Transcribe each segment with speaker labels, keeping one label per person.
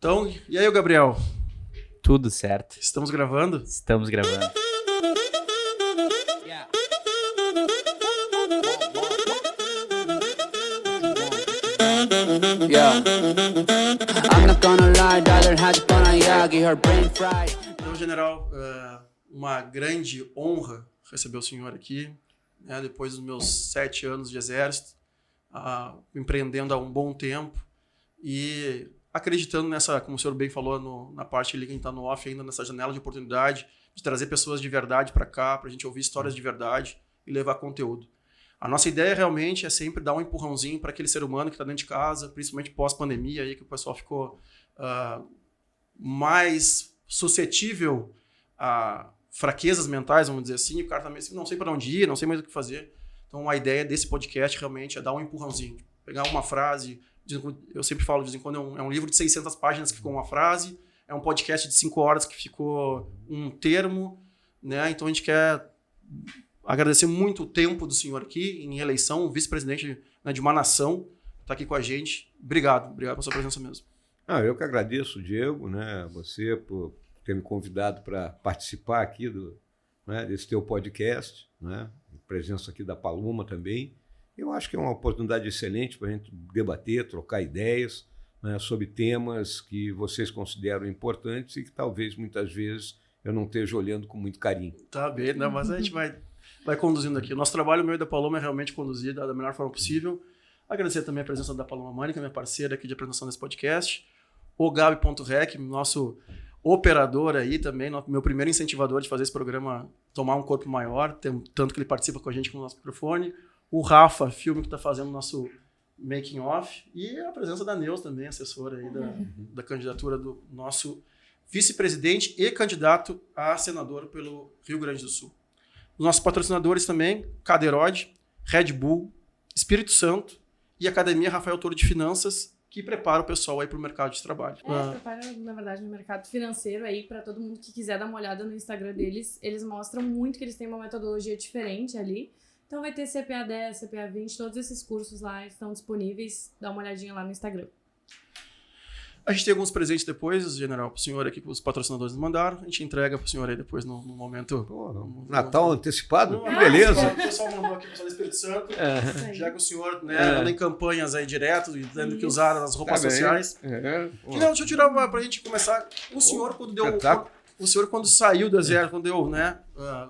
Speaker 1: Então, e aí, Gabriel?
Speaker 2: Tudo certo.
Speaker 1: Estamos gravando?
Speaker 2: Estamos gravando.
Speaker 1: Então, general, uma grande honra receber o senhor aqui, né, depois dos meus 7 anos de exército, empreendendo há um bom tempo e acreditando nessa, como o senhor bem falou na parte ali que a gente está no off ainda, nessa janela de oportunidade de trazer pessoas de verdade para cá, para a gente ouvir histórias de verdade e levar conteúdo. A nossa ideia realmente é sempre dar um empurrãozinho para aquele ser humano que está dentro de casa, principalmente pós-pandemia, aí que o pessoal ficou mais suscetível a fraquezas mentais, vamos dizer assim, e o cara também assim, não sei para onde ir, não sei mais o que fazer. Então a ideia desse podcast realmente é dar um empurrãozinho, pegar uma frase, eu sempre falo de vez em quando, é um livro de 600 páginas que ficou uma frase, é um podcast de 5 horas que ficou um termo, né? Então a gente quer agradecer muito o tempo do senhor aqui em eleição, vice-presidente, né, de uma nação, está aqui com a gente. Obrigado pela sua presença mesmo.
Speaker 3: Eu que agradeço, Diego, né, você por ter me convidado para participar aqui desse teu podcast, né, presença aqui da Paloma também. Eu acho que é uma oportunidade excelente para a gente debater, trocar ideias, né, sobre temas que vocês consideram importantes e que talvez muitas vezes eu não esteja olhando com muito carinho.
Speaker 1: Tá bem, né, mas a gente vai conduzindo aqui. O nosso trabalho, o meu e da Paloma, é realmente conduzir da melhor forma possível. Agradecer também a presença da Paloma Mânica, minha parceira aqui de apresentação desse podcast. O Gabi.rec, nosso operador aí também, meu primeiro incentivador de fazer esse programa tomar um corpo maior, tanto que ele participa com a gente com o nosso microfone. O Rafa, filme que está fazendo o nosso making off. E a presença da Neus também, assessora aí da candidatura do nosso vice-presidente e candidato a senador pelo Rio Grande do Sul. Os nossos patrocinadores também, Cadeirode, Red Bull, Espírito Santo e Academia Rafael Toro de Finanças, que prepara o pessoal aí para o mercado de trabalho.
Speaker 4: Prepara, na verdade, no mercado financeiro aí, para todo mundo que quiser dar uma olhada no Instagram deles. Eles mostram muito que eles têm uma metodologia diferente ali. Então vai ter CPA 10, CPA 20, todos esses cursos lá estão disponíveis. Dá uma olhadinha lá no Instagram.
Speaker 1: A gente tem alguns presentes depois, general, para o senhor aqui que os patrocinadores nos mandaram. A gente entrega para o senhor aí depois no momento.
Speaker 3: Natal antecipado? Que beleza!
Speaker 1: O pessoal mandou aqui, o pessoal do Espírito Santo. Já que o senhor anda em campanhas aí direto, tendo que usar as roupas sociais. Deixa eu tirar uma para a gente começar. O senhor, quando saiu do exército, quando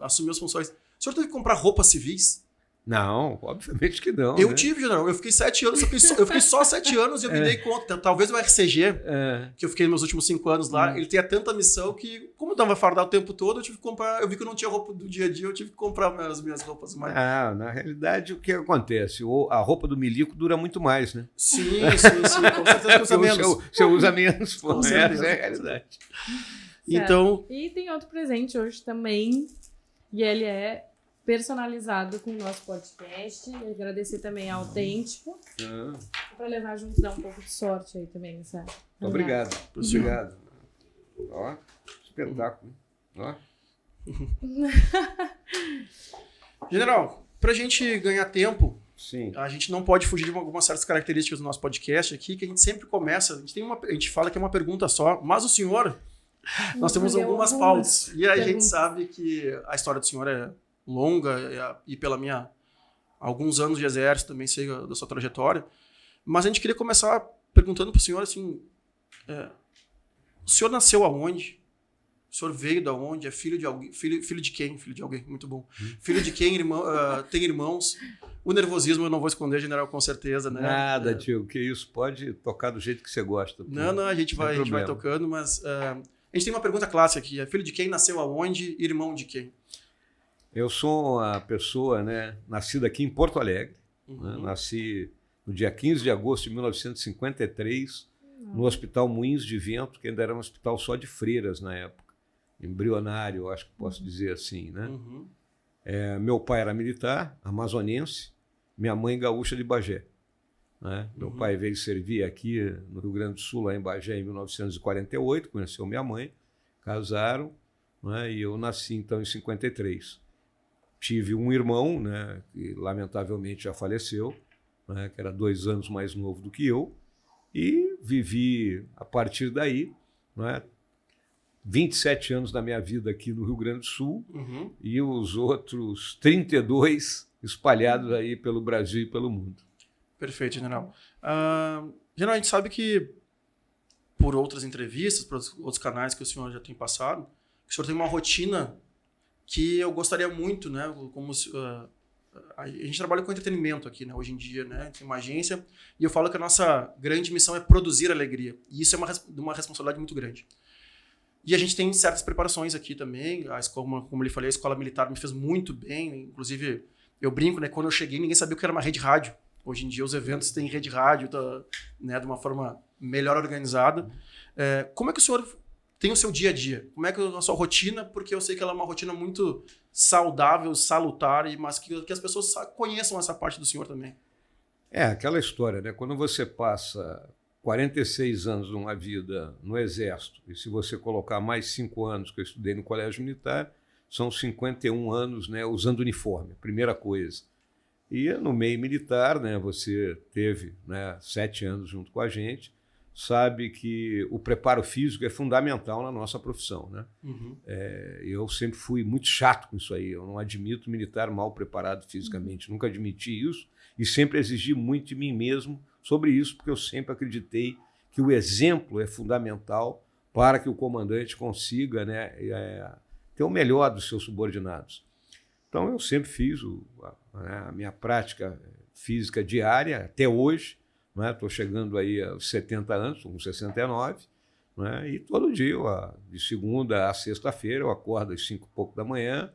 Speaker 1: assumiu as funções, o senhor teve que comprar roupas civis?
Speaker 3: Não, obviamente que não.
Speaker 1: Eu tive, general. Eu fiquei 7 anos, eu fiquei só 7 anos e eu me dei conta. Talvez o RCG, que eu fiquei nos últimos 5 anos lá, ele tenha tanta missão que, como eu tava fardado o tempo todo, eu tive que comprar. Eu vi que eu não tinha roupa do dia a dia, eu tive que comprar as minhas roupas mais.
Speaker 3: Na realidade, o que acontece? A roupa do milico dura muito mais, né?
Speaker 1: Sim. Com certeza usa menos.
Speaker 3: Você usa menos, pô.
Speaker 1: Essa
Speaker 3: é a realidade.
Speaker 1: Então.
Speaker 4: E tem outro presente hoje também, e ele é personalizado com o nosso podcast. E agradecer também ao Autêntico. Para levar junto, dar um pouco de sorte aí também nessa.
Speaker 3: Obrigado. Obrigado. Ó, espetáculo. Ó.
Speaker 1: General, pra gente ganhar tempo,
Speaker 3: sim,
Speaker 1: a gente não pode fugir de algumas certas características do nosso podcast aqui, que a gente sempre começa. A gente fala que é uma pergunta só, mas o senhor, nós temos algumas pautas. E a gente sabe que a história do senhor é longa e pela alguns anos de exército também sei da sua trajetória, mas a gente queria começar perguntando para o senhor assim, o senhor nasceu aonde? O senhor veio da onde? É filho de alguém? Filho de quem? Filho de alguém, muito bom. Filho de quem? Tem irmãos? O nervosismo eu não vou esconder, general, com certeza, né?
Speaker 3: Nada, tio, que isso pode tocar do jeito que você gosta.
Speaker 1: Não, a gente vai tocando, mas a gente tem uma pergunta clássica aqui, é filho de quem, nasceu aonde, irmão de quem?
Speaker 3: Eu sou uma pessoa, nascida aqui em Porto Alegre. Nasci no dia 15 de agosto de 1953, no Hospital Moinhos de Vento, que ainda era um hospital só de freiras na época. Embrionário, acho que posso dizer assim, né? Meu pai era militar, amazonense, minha mãe gaúcha de Bagé. Né? Meu pai veio servir aqui no Rio Grande do Sul, lá em Bagé, em 1948, conheceu minha mãe, casaram, né? E eu nasci então em 53. Tive um irmão, né, que lamentavelmente já faleceu, né, que era 2 anos mais novo do que eu, e vivi a partir daí, não é? 27 anos da minha vida aqui no Rio Grande do Sul e os outros 32 espalhados aí pelo Brasil e pelo mundo.
Speaker 1: Perfeito, General. General, a gente sabe que por outras entrevistas, por outros canais que o senhor já tem passado, o senhor tem uma rotina que eu gostaria muito, né? Como a gente trabalha com entretenimento aqui, né? Hoje em dia, né? Tem uma agência e eu falo que a nossa grande missão é produzir alegria. E isso é uma responsabilidade muito grande. E a gente tem certas preparações aqui também. A escola, como eu falei, a escola militar me fez muito bem. Inclusive, eu brinco, né? Quando eu cheguei, ninguém sabia o que era uma rede rádio. Hoje em dia, os eventos têm rede rádio, né? De uma forma melhor organizada. Como é que o senhor tem o seu dia a dia? Como é que é a sua rotina? Porque eu sei que ela é uma rotina muito saudável, salutar, mas que as pessoas conheçam essa parte do senhor também.
Speaker 3: Aquela história, né? Quando você passa 46 anos de uma vida no Exército, e se você colocar mais 5 anos que eu estudei no Colégio Militar, são 51 anos, né, usando uniforme, primeira coisa. E no meio militar, né, você teve, né, 7 anos junto com a gente, sabe que o preparo físico é fundamental na nossa profissão, né? Eu sempre fui muito chato com isso aí, eu não admito militar mal preparado fisicamente, nunca admiti isso e sempre exigi muito de mim mesmo sobre isso, porque eu sempre acreditei que o exemplo é fundamental para que o comandante consiga, né, ter o melhor dos seus subordinados. Então eu sempre fiz a minha prática física diária, até hoje, estou chegando aí aos 70 anos, estou com 69, né, e todo dia, de segunda a sexta-feira, eu acordo às 5 e pouco da manhã,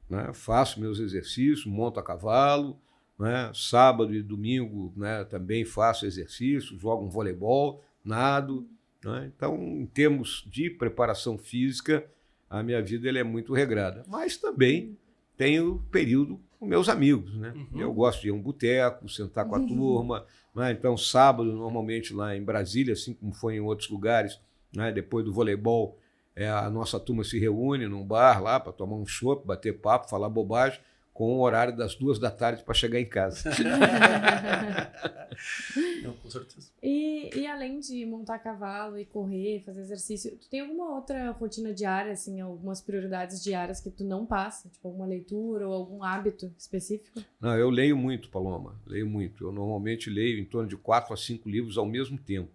Speaker 3: né, faço meus exercícios, monto a cavalo, né, sábado e domingo, né, também faço exercício, jogo um voleibol, nado, né, então, em termos de preparação física, a minha vida ela é muito regrada, mas também tenho período com meus amigos, né? Eu gosto de ir a um boteco, sentar com a turma, né? Então sábado normalmente lá em Brasília, assim como foi em outros lugares, né? Depois do voleibol a nossa turma se reúne num bar lá para tomar um chopp, bater papo, falar bobagem, com o horário das 2 da tarde para chegar em casa.
Speaker 1: Não, com certeza.
Speaker 4: E além de montar cavalo e correr, fazer exercício, tu tem alguma outra rotina diária, assim, algumas prioridades diárias que tu não passa? Tipo, alguma leitura ou algum hábito específico?
Speaker 3: Não, eu leio muito, Paloma, leio muito. Eu normalmente leio em torno de 4 a 5 livros ao mesmo tempo,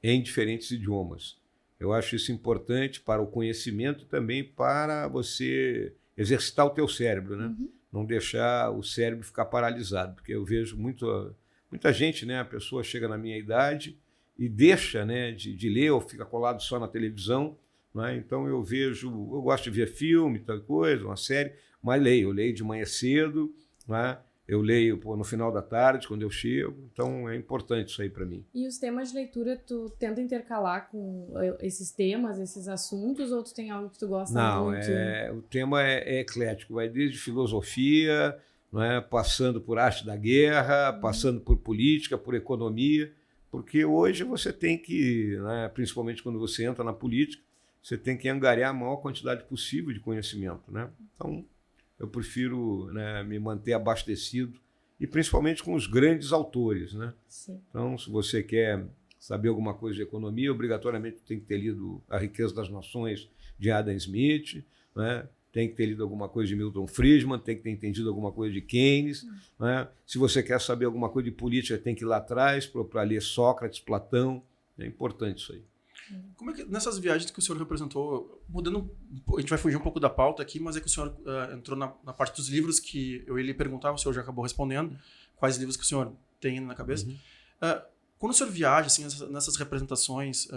Speaker 3: em diferentes idiomas. Eu acho isso importante para o conhecimento e também para você exercitar o teu cérebro, né? Não deixar o cérebro ficar paralisado, porque eu vejo muita gente, né? A pessoa chega na minha idade e deixa, né, de ler ou fica colado só na televisão, né? Então eu gosto de ver filme, tal coisa, uma série, mas eu leio de manhã cedo, né? Eu leio no final da tarde, quando eu chego, então é importante isso aí para mim.
Speaker 4: E os temas de leitura, tu tenta intercalar com esses temas, esses assuntos, ou tu tem algo que tu gosta muito?
Speaker 3: Não, o tema é eclético, vai desde filosofia, né, passando por arte da guerra, passando por política, por economia, porque hoje você tem que, né, principalmente quando você entra na política, você tem que angariar a maior quantidade possível de conhecimento, né? Então, eu prefiro, né, me manter abastecido e principalmente com os grandes autores, né?
Speaker 4: Sim.
Speaker 3: Então, se você quer saber alguma coisa de economia, obrigatoriamente tem que ter lido A Riqueza das Nações, de Adam Smith, né? Tem que ter lido alguma coisa de Milton Friedman, tem que ter entendido alguma coisa de Keynes, né? Se você quer saber alguma coisa de política, tem que ir lá atrás para ler Sócrates, Platão. É importante isso aí.
Speaker 1: Como é que, nessas viagens que o senhor representou, mudando, a gente vai fugir um pouco da pauta aqui, mas é que o senhor entrou na parte dos livros que eu ia lhe perguntar, o senhor já acabou respondendo, quais livros que o senhor tem na cabeça. Quando o senhor viaja assim, nessas representações,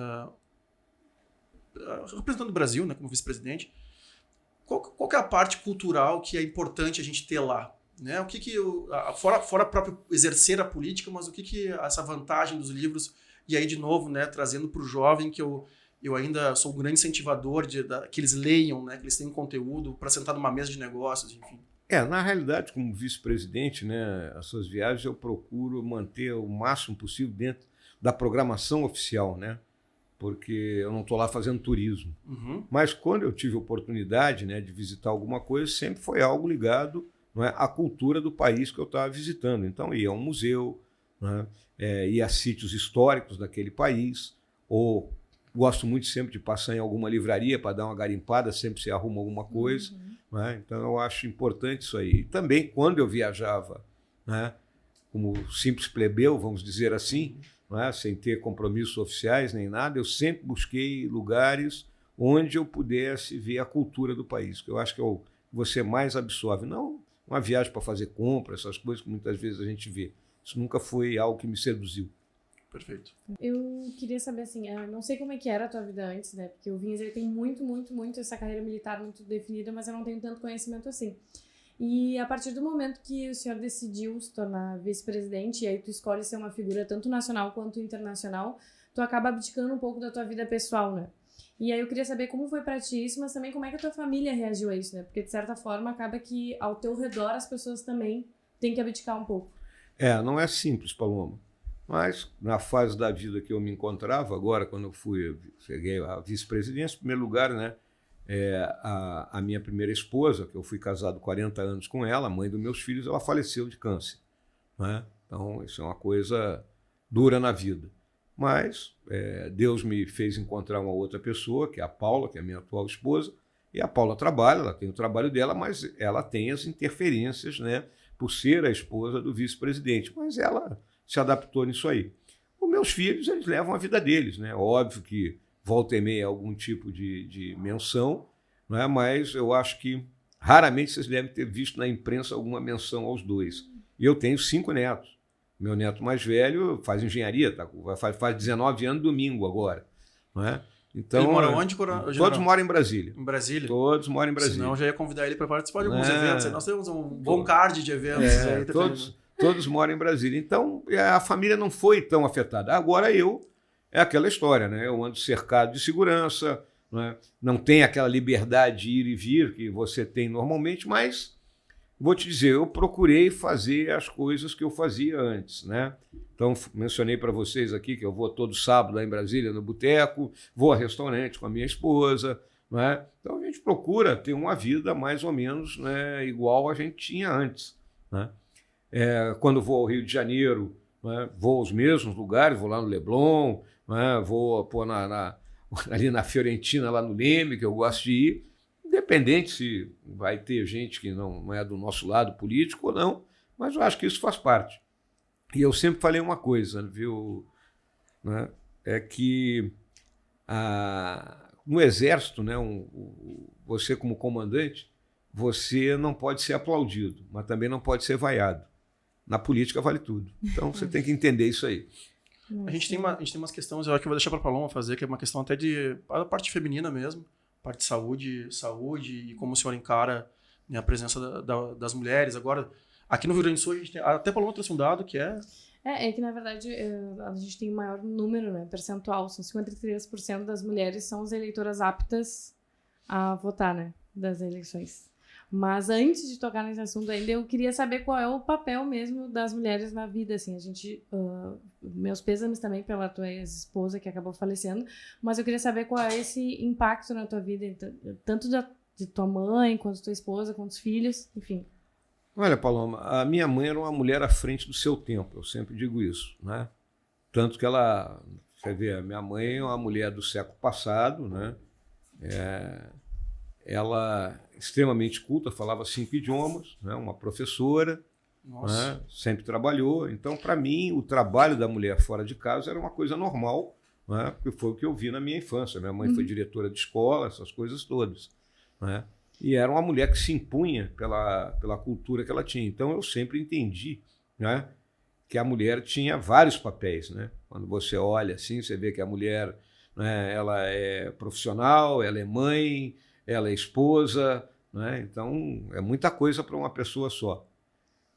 Speaker 1: representando o Brasil, né, como vice-presidente, qual que é a parte cultural que é importante a gente ter lá? Né? O que fora próprio exercer a política, mas o que essa vantagem dos livros. E aí, de novo, né, trazendo para o jovem que eu ainda sou um grande incentivador que eles leiam, né, que eles tenham conteúdo para sentar numa mesa de negócios, enfim.
Speaker 3: Na realidade, como vice-presidente, né, as suas viagens eu procuro manter o máximo possível dentro da programação oficial, né, porque eu não estou lá fazendo turismo. Mas quando eu tive oportunidade, né, de visitar alguma coisa, sempre foi algo ligado, não é, à cultura do país que eu estava visitando. Então, ia a um museu, né? Ir a sítios históricos daquele país, ou gosto muito sempre de passar em alguma livraria para dar uma garimpada, sempre se arruma alguma coisa. Né? Então, eu acho importante isso aí. E também, quando eu viajava, né, como simples plebeu, vamos dizer assim, né, sem ter compromissos oficiais nem nada, eu sempre busquei lugares onde eu pudesse ver a cultura do país, que eu acho que é o que você mais absorve. Não uma viagem para fazer compra, essas coisas que muitas vezes a gente vê. Isso nunca foi algo que me seduziu.
Speaker 1: Perfeito.
Speaker 4: Eu queria saber, assim, eu não sei como é que era a tua vida antes, né? Porque o Vinhas, ele tem muito essa carreira militar muito definida, mas eu não tenho tanto conhecimento assim. E a partir do momento que o senhor decidiu se tornar vice-presidente, e aí tu escolhe ser uma figura tanto nacional quanto internacional, tu acaba abdicando um pouco da tua vida pessoal, né? E aí eu queria saber como foi pra ti isso, mas também como é que a tua família reagiu a isso, né? Porque, de certa forma, acaba que ao teu redor as pessoas também têm que abdicar um pouco.
Speaker 3: Não é simples, Paloma. Mas, na fase da vida que eu me encontrava, agora, quando eu cheguei à vice-presidência, em primeiro lugar, né, a minha primeira esposa, que eu fui casado 40 anos com ela, a mãe dos meus filhos, ela faleceu de câncer. Né? Então, isso é uma coisa dura na vida. Mas Deus me fez encontrar uma outra pessoa, que é a Paula, que é a minha atual esposa, e a Paula trabalha, ela tem o trabalho dela, mas ela tem as interferências, né, por ser a esposa do vice-presidente. Mas ela se adaptou nisso aí. Os meus filhos, eles levam a vida deles, né? Óbvio que volta e meia algum tipo de menção, né? Mas eu acho que raramente vocês devem ter visto na imprensa alguma menção aos dois. E eu tenho 5 netos. Meu neto mais velho faz engenharia, faz 19 anos domingo agora. Né? Então,
Speaker 1: ele mora onde?
Speaker 3: Todos moram em Brasília.
Speaker 1: Em Brasília?
Speaker 3: Todos moram em Brasília.
Speaker 1: Senão eu já ia convidar ele para participar de alguns eventos. Nós temos um bom card de eventos. Aí,
Speaker 3: todos moram em Brasília. Então, a família não foi tão afetada. Agora é aquela história, né? Eu ando cercado de segurança, né? Não tem aquela liberdade de ir e vir que você tem normalmente, mas vou te dizer, eu procurei fazer as coisas que eu fazia antes, né? Então, mencionei para vocês aqui que eu vou todo sábado lá em Brasília, no boteco, vou a restaurante com a minha esposa, né? Então, a gente procura ter uma vida mais ou menos, né, igual a gente tinha antes, né? Quando vou ao Rio de Janeiro, né, vou aos mesmos lugares, vou lá no Leblon, né, vou ali na Fiorentina, lá no Leme, que eu gosto de ir, independente se vai ter gente que não é do nosso lado político ou não, mas eu acho que isso faz parte. E eu sempre falei uma coisa, viu, né, é que no Exército, né, você como comandante, você não pode ser aplaudido, mas também não pode ser vaiado. Na política vale tudo. Então você tem que entender isso aí.
Speaker 1: A gente tem umas questões, eu acho que eu vou deixar para a Paloma fazer, que é uma questão até a parte feminina mesmo, parte de saúde e como o senhor encara, né, a presença das mulheres. Agora, aqui no Rio Grande do Sul, a gente tem, até a Paloma trouxe um dado que é
Speaker 4: que, na verdade, a gente tem o maior número, né, percentual, são 53% das mulheres são as eleitoras aptas a votar, né, das eleições. Mas antes de tocar nesse assunto ainda, eu queria saber qual é o papel mesmo das mulheres na vida, assim, a gente, meus pêsames também pela tua ex-esposa que acabou falecendo, mas eu queria saber qual é esse impacto na tua vida, tanto de tua mãe, quanto tua esposa, quanto os filhos, enfim.
Speaker 3: Olha, Paloma, a minha mãe era uma mulher à frente do seu tempo, eu sempre digo isso, né? Tanto que você vê, a minha mãe é uma mulher do século passado, né? Ela extremamente culta, falava 5 idiomas, né? Uma professora, né? Sempre trabalhou. Então, para mim, o trabalho da mulher fora de casa era uma coisa normal, né? Porque foi o que eu vi na minha infância. Minha mãe foi diretora de escola, essas coisas todas, né? E era uma mulher que se impunha pela cultura que ela tinha. Então, eu sempre entendi, né, que a mulher tinha vários papéis, né? Quando você olha assim, você vê que a mulher, né, ela é profissional, ela é mãe, ela é esposa, né? Então é muita coisa para uma pessoa só.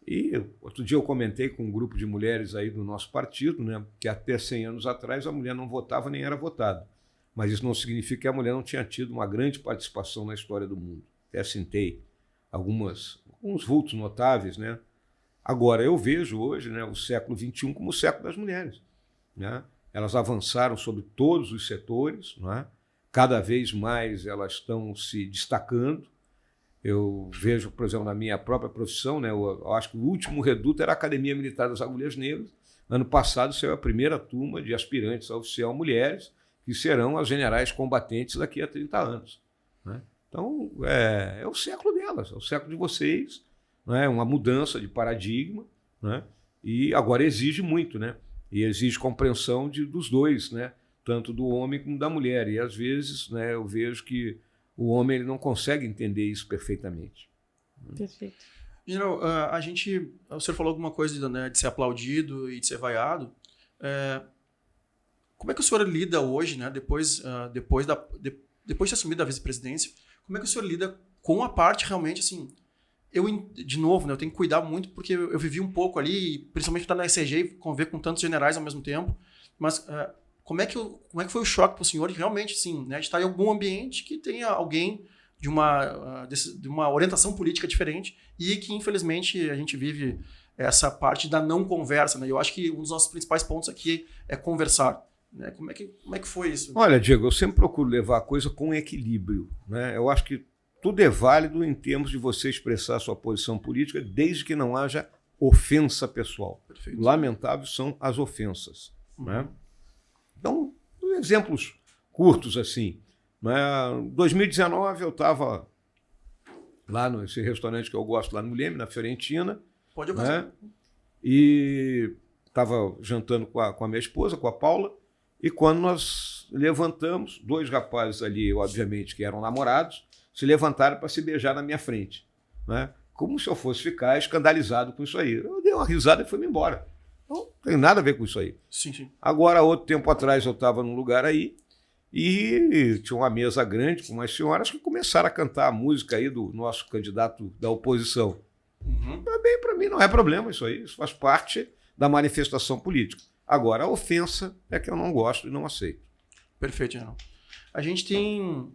Speaker 3: E outro dia eu comentei com um grupo de mulheres aí do nosso partido, né, que até 100 anos atrás a mulher não votava nem era votada. Mas isso não significa que a mulher não tinha tido uma grande participação na história do mundo. Até citei alguns vultos notáveis, né? Agora, eu vejo hoje, né, o século XXI como o século das mulheres, né? Elas avançaram sobre todos os setores, né? Cada vez mais elas estão se destacando. Eu vejo, por exemplo, na minha própria profissão, né, eu acho que o último reduto era a Academia Militar das Agulhas Negras, Ano passado saiu a primeira turma de aspirantes a oficial mulheres, que serão as generais combatentes daqui a 30 anos. Né? Então, é o século delas, é o século de vocês, né? Uma mudança de paradigma, né? E agora exige muito, né? E exige compreensão dos dois, né? Tanto do homem como da mulher. E às vezes, né, eu vejo que o homem ele não consegue entender isso perfeitamente.
Speaker 4: Perfeito.
Speaker 1: General, o senhor falou alguma coisa, né, de ser aplaudido e de ser vaiado. Como é que o senhor lida hoje, né, depois de ter assumido a vice-presidência, como é que o senhor lida com a parte realmente, assim, de novo, né, eu tenho que cuidar muito porque eu vivi um pouco ali, principalmente estar na ECG e conviver com tantos generais ao mesmo tempo, mas como é que foi o choque para o senhor de realmente, assim, né, de estar em algum ambiente que tenha alguém de uma orientação política diferente e que, infelizmente, a gente vive essa parte da não conversa, né? Eu acho que um dos nossos principais pontos aqui é conversar. Né? Como é que foi isso?
Speaker 3: Olha, Diego, eu sempre procuro levar a coisa com equilíbrio. Né? Eu acho que tudo é válido em termos de você expressar a sua posição política, desde que não haja ofensa pessoal.
Speaker 1: Perfeito.
Speaker 3: Lamentáveis são as ofensas. Né? Então, exemplos curtos assim. Em 2019 eu estava lá nesse restaurante que eu gosto, lá no Leme, na Fiorentina.
Speaker 1: Pode ocasionar.
Speaker 3: Né? E estava jantando com a minha esposa, com a Paula, e quando nós levantamos, 2 rapazes ali, obviamente, que eram namorados, se levantaram para se beijar na minha frente. Né? Como se eu fosse ficar escandalizado com isso aí. Eu dei uma risada e fui-me embora. Não tem nada a ver com isso aí.
Speaker 1: Sim.
Speaker 3: Agora, outro tempo atrás, eu estava num lugar aí, e tinha uma mesa grande com umas senhoras que começaram a cantar a música aí do nosso candidato da oposição. Também, para mim, não é problema isso aí. Isso faz parte da manifestação política. Agora, a ofensa é que eu não gosto e não aceito.
Speaker 1: Perfeito, General. A gente tem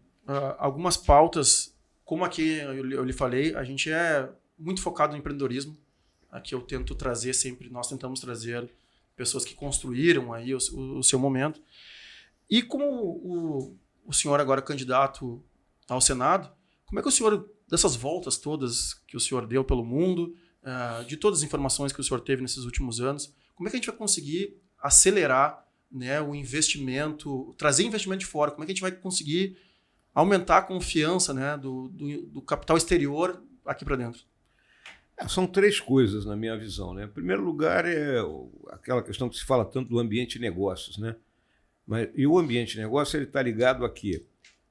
Speaker 1: algumas pautas, como aqui eu lhe falei, a gente é muito focado no empreendedorismo. Aqui eu tento trazer sempre, nós tentamos trazer pessoas que construíram aí o seu momento. E como o senhor agora é candidato ao Senado, como é que o senhor, dessas voltas todas que o senhor deu pelo mundo, de todas as informações que o senhor teve nesses últimos anos, como é que a gente vai conseguir acelerar, né, o investimento, trazer investimento de fora? Como é que a gente vai conseguir aumentar a confiança, né, do capital exterior aqui para dentro?
Speaker 3: São 3 coisas na minha visão. Né? Em primeiro lugar, é aquela questão que se fala tanto do ambiente de negócios, né? E o ambiente de negócio está ligado aqui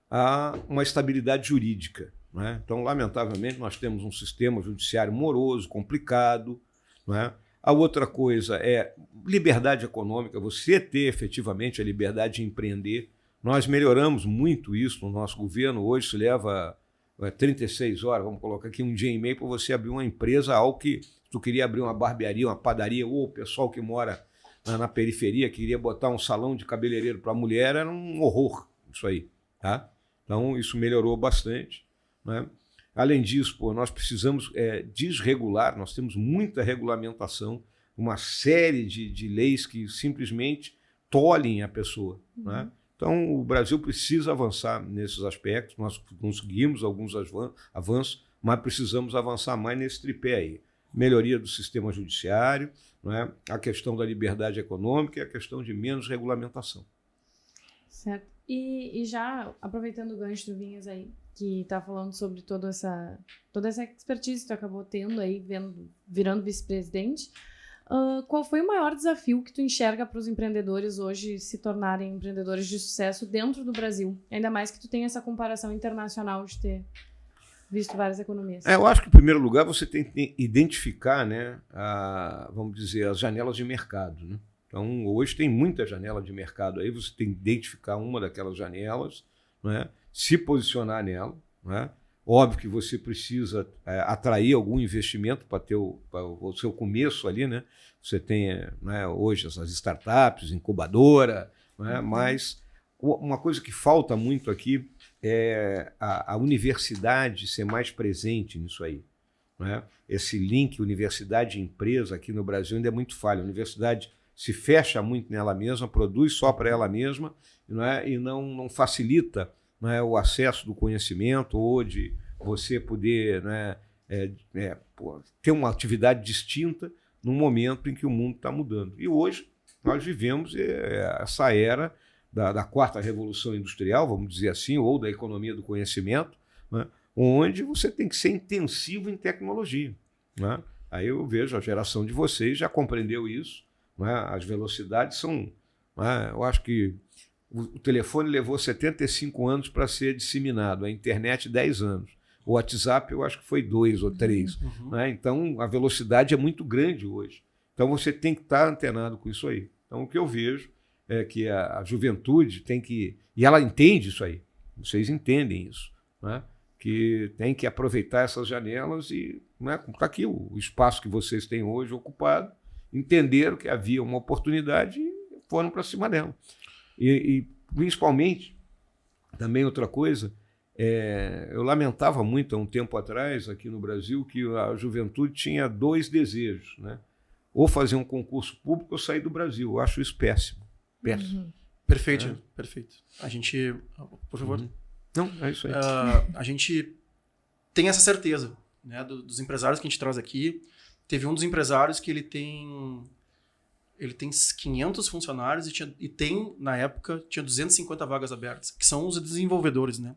Speaker 3: a uma estabilidade jurídica. Né? Então, lamentavelmente, nós temos um sistema judiciário moroso, complicado. Né? A outra coisa é liberdade econômica, você ter efetivamente a liberdade de empreender. Nós melhoramos muito isso no nosso governo. Hoje se leva 36 horas, vamos colocar aqui 1 dia e meio, para você abrir uma empresa, algo que tu queria abrir uma barbearia, uma padaria, ou o pessoal que mora na periferia, queria botar um salão de cabeleireiro para a mulher, era um horror isso aí. Tá? Então, isso melhorou bastante. Né? Além disso, nós precisamos desregular, nós temos muita regulamentação, uma série de leis que simplesmente tolhem a pessoa. Né? Então, o Brasil precisa avançar nesses aspectos, nós conseguimos alguns avanços, mas precisamos avançar mais nesse tripé aí. Melhoria do sistema judiciário, né? A questão da liberdade econômica e a questão de menos regulamentação.
Speaker 4: Certo. E já aproveitando o gancho do Vinhas aí, que está falando sobre toda essa expertise que tu acabou tendo aí, virando vice-presidente, qual foi o maior desafio que tu enxerga para os empreendedores hoje se tornarem empreendedores de sucesso dentro do Brasil? Ainda mais que tu tem essa comparação internacional de ter visto várias economias.
Speaker 3: Eu acho que, em primeiro lugar, você tem que identificar, né, vamos dizer, as janelas de mercado. Né? Então, hoje tem muita janela de mercado aí, você tem que identificar uma daquelas janelas, né, se posicionar nela. Né? Óbvio que você precisa atrair algum investimento para ter o seu começo ali. Né? Você tem, né, hoje as startups, incubadora, né? Mas uma coisa que falta muito aqui é a universidade ser mais presente nisso aí. Né? Esse link universidade e empresa aqui no Brasil ainda é muito falho. A universidade se fecha muito nela mesma, produz só para ela mesma, né? E não facilita, né, o acesso do conhecimento ou de você poder, né, ter uma atividade distinta num momento em que o mundo está mudando. E hoje nós vivemos essa era da quarta revolução industrial, vamos dizer assim, ou da economia do conhecimento, né, onde você tem que ser intensivo em tecnologia. Né? Aí eu vejo a geração de vocês já compreendeu isso, né? As velocidades são... Né, eu acho que o telefone levou 75 anos para ser disseminado, a internet 10 anos. O WhatsApp eu acho que foi 2 ou 3. Né? Então a velocidade é muito grande hoje. Então você tem que estar antenado com isso aí. Então o que eu vejo é que a juventude tem que... E ela entende isso aí. Vocês entendem isso. Né? Que tem que aproveitar essas janelas e... Né, está aqui o espaço que vocês têm hoje ocupado. Entenderam que havia uma oportunidade e foram para cima dela. E principalmente, também outra coisa, eu lamentava muito há um tempo atrás, aqui no Brasil, que a juventude tinha 2 desejos, né? Ou fazer um concurso público ou sair do Brasil. Eu acho isso péssimo. Péssimo.
Speaker 1: Perfeito, perfeito. A gente... Por favor.
Speaker 3: Não, é isso aí.
Speaker 1: A gente tem essa certeza, né, dos empresários que a gente traz aqui. Teve um dos empresários que ele tem 500 funcionários e tem, na época, tinha 250 vagas abertas, que são os desenvolvedores, né?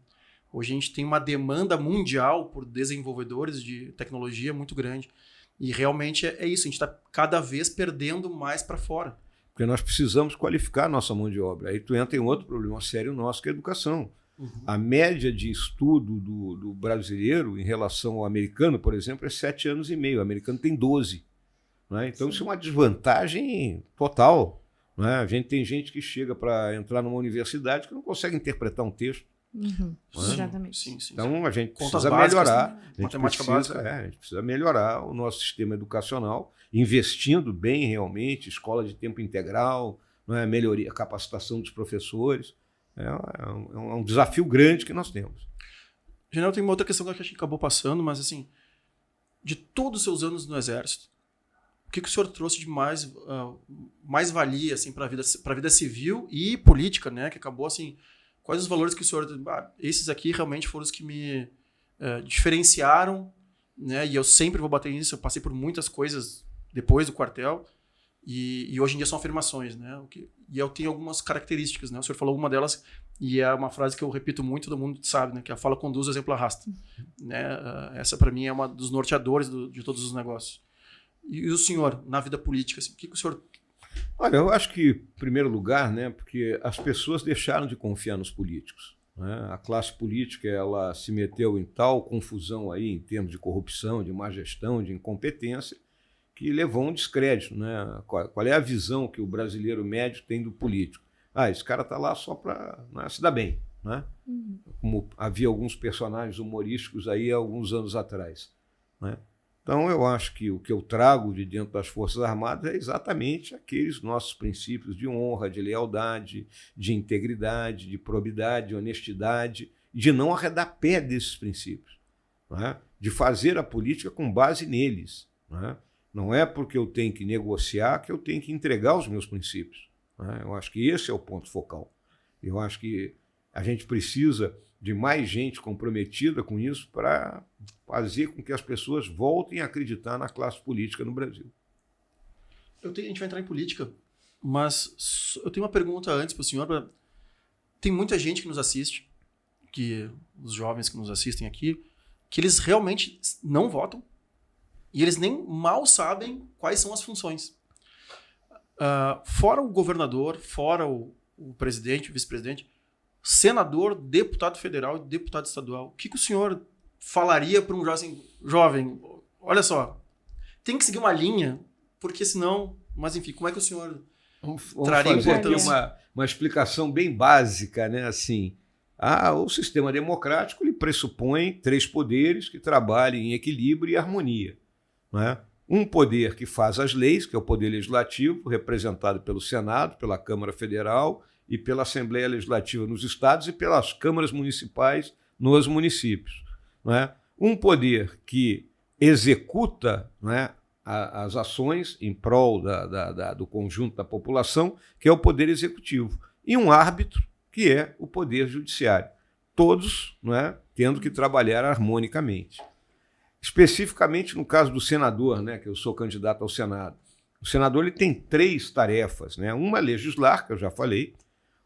Speaker 1: Hoje a gente tem uma demanda mundial por desenvolvedores de tecnologia muito grande. E realmente é isso, a gente está cada vez perdendo mais para fora.
Speaker 3: Porque nós precisamos qualificar a nossa mão de obra. Aí tu entra em outro problema sério nosso, que é a educação. A média de estudo do brasileiro em relação ao americano, por exemplo, é 7 anos e meio. O americano tem 12. Né? Então, isso é uma desvantagem total. Né? A gente tem gente que chega para entrar numa universidade que não consegue interpretar um texto.
Speaker 4: Exatamente.
Speaker 1: Sim.
Speaker 3: Então, a gente
Speaker 1: Contas
Speaker 3: precisa
Speaker 1: básicas,
Speaker 3: melhorar.
Speaker 1: né?
Speaker 3: A
Speaker 1: Matemática básica.
Speaker 3: a gente precisa melhorar o nosso sistema educacional, investindo bem realmente, escola de tempo integral, né? Melhoria, capacitação dos professores. É um desafio grande que nós temos.
Speaker 1: General, tem uma outra questão que a gente acabou passando, mas assim, de todos os seus anos no Exército, o que o senhor trouxe de mais valia assim, para a vida civil e política, né? Que acabou assim, quais os valores que o senhor... esses aqui realmente foram os que me diferenciaram, né? E eu sempre vou bater nisso, eu passei por muitas coisas depois do quartel, e hoje em dia são afirmações, né? E eu tenho algumas características, né? O senhor falou uma delas, e é uma frase que eu repito muito, todo mundo sabe, né? Que a fala conduz, o exemplo arrasta. Né? Essa, para mim, é uma dos norteadores de todos os negócios. E o senhor, na vida política, assim, o que o senhor...
Speaker 3: Olha, eu acho que, em primeiro lugar, né, porque as pessoas deixaram de confiar nos políticos. Né? A classe política ela se meteu em tal confusão aí, em termos de corrupção, de má gestão, de incompetência, que levou a um descrédito. Né? Qual é a visão que o brasileiro médio tem do político? Esse cara está lá só para se dar bem. Né? Como havia alguns personagens humorísticos aí há alguns anos atrás. Né? Então, eu acho que o que eu trago de dentro das Forças Armadas é exatamente aqueles nossos princípios de honra, de lealdade, de integridade, de probidade, de honestidade, de não arredar pé desses princípios, né? De fazer a política com base neles. Né? Não é porque eu tenho que negociar que eu tenho que entregar os meus princípios. Né? Eu acho que esse é o ponto focal. Eu acho que a gente precisa de mais gente comprometida com isso para fazer com que as pessoas voltem a acreditar na classe política no Brasil.
Speaker 1: A gente vai entrar em política, mas eu tenho uma pergunta antes para o senhor. Tem muita gente que nos assiste, os jovens que nos assistem aqui, que eles realmente não votam e eles nem mal sabem quais são as funções. Fora o governador, fora o presidente, o vice-presidente, senador, deputado federal e deputado estadual. O que o senhor falaria para um jovem? Olha só, tem que seguir uma linha, porque senão... Mas, enfim, como é que o senhor traria
Speaker 3: fazer
Speaker 1: importância?
Speaker 3: Aqui uma explicação bem básica, né? Assim, o sistema democrático ele pressupõe 3 poderes que trabalhem em equilíbrio e harmonia. Né? Um poder que faz as leis, que é o poder legislativo, representado pelo Senado, pela Câmara Federal e pela Assembleia Legislativa nos estados e pelas câmaras municipais nos municípios. Né? Um poder que executa, né, as ações em prol do conjunto da população, que é o poder executivo. E um árbitro, que é o poder judiciário. Todos, né, tendo que trabalhar harmonicamente. Especificamente no caso do senador, né, que eu sou candidato ao Senado. O senador ele tem 3 tarefas, né? Uma é legislar, que eu já falei,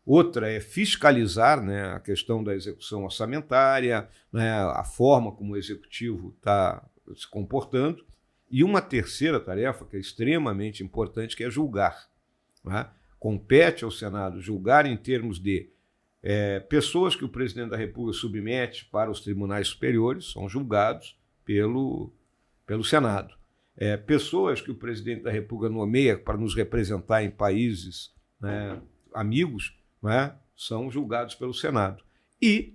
Speaker 3: outra é fiscalizar, né, a questão da execução orçamentária, né, a forma como o executivo está se comportando, e uma terceira tarefa, que é extremamente importante, que é julgar. Né? Compete ao Senado julgar em termos de pessoas que o presidente da República submete para os tribunais superiores, são julgados pelo Senado. Pessoas que o presidente da República nomeia para nos representar em países, né, amigos, né, são julgados pelo Senado. E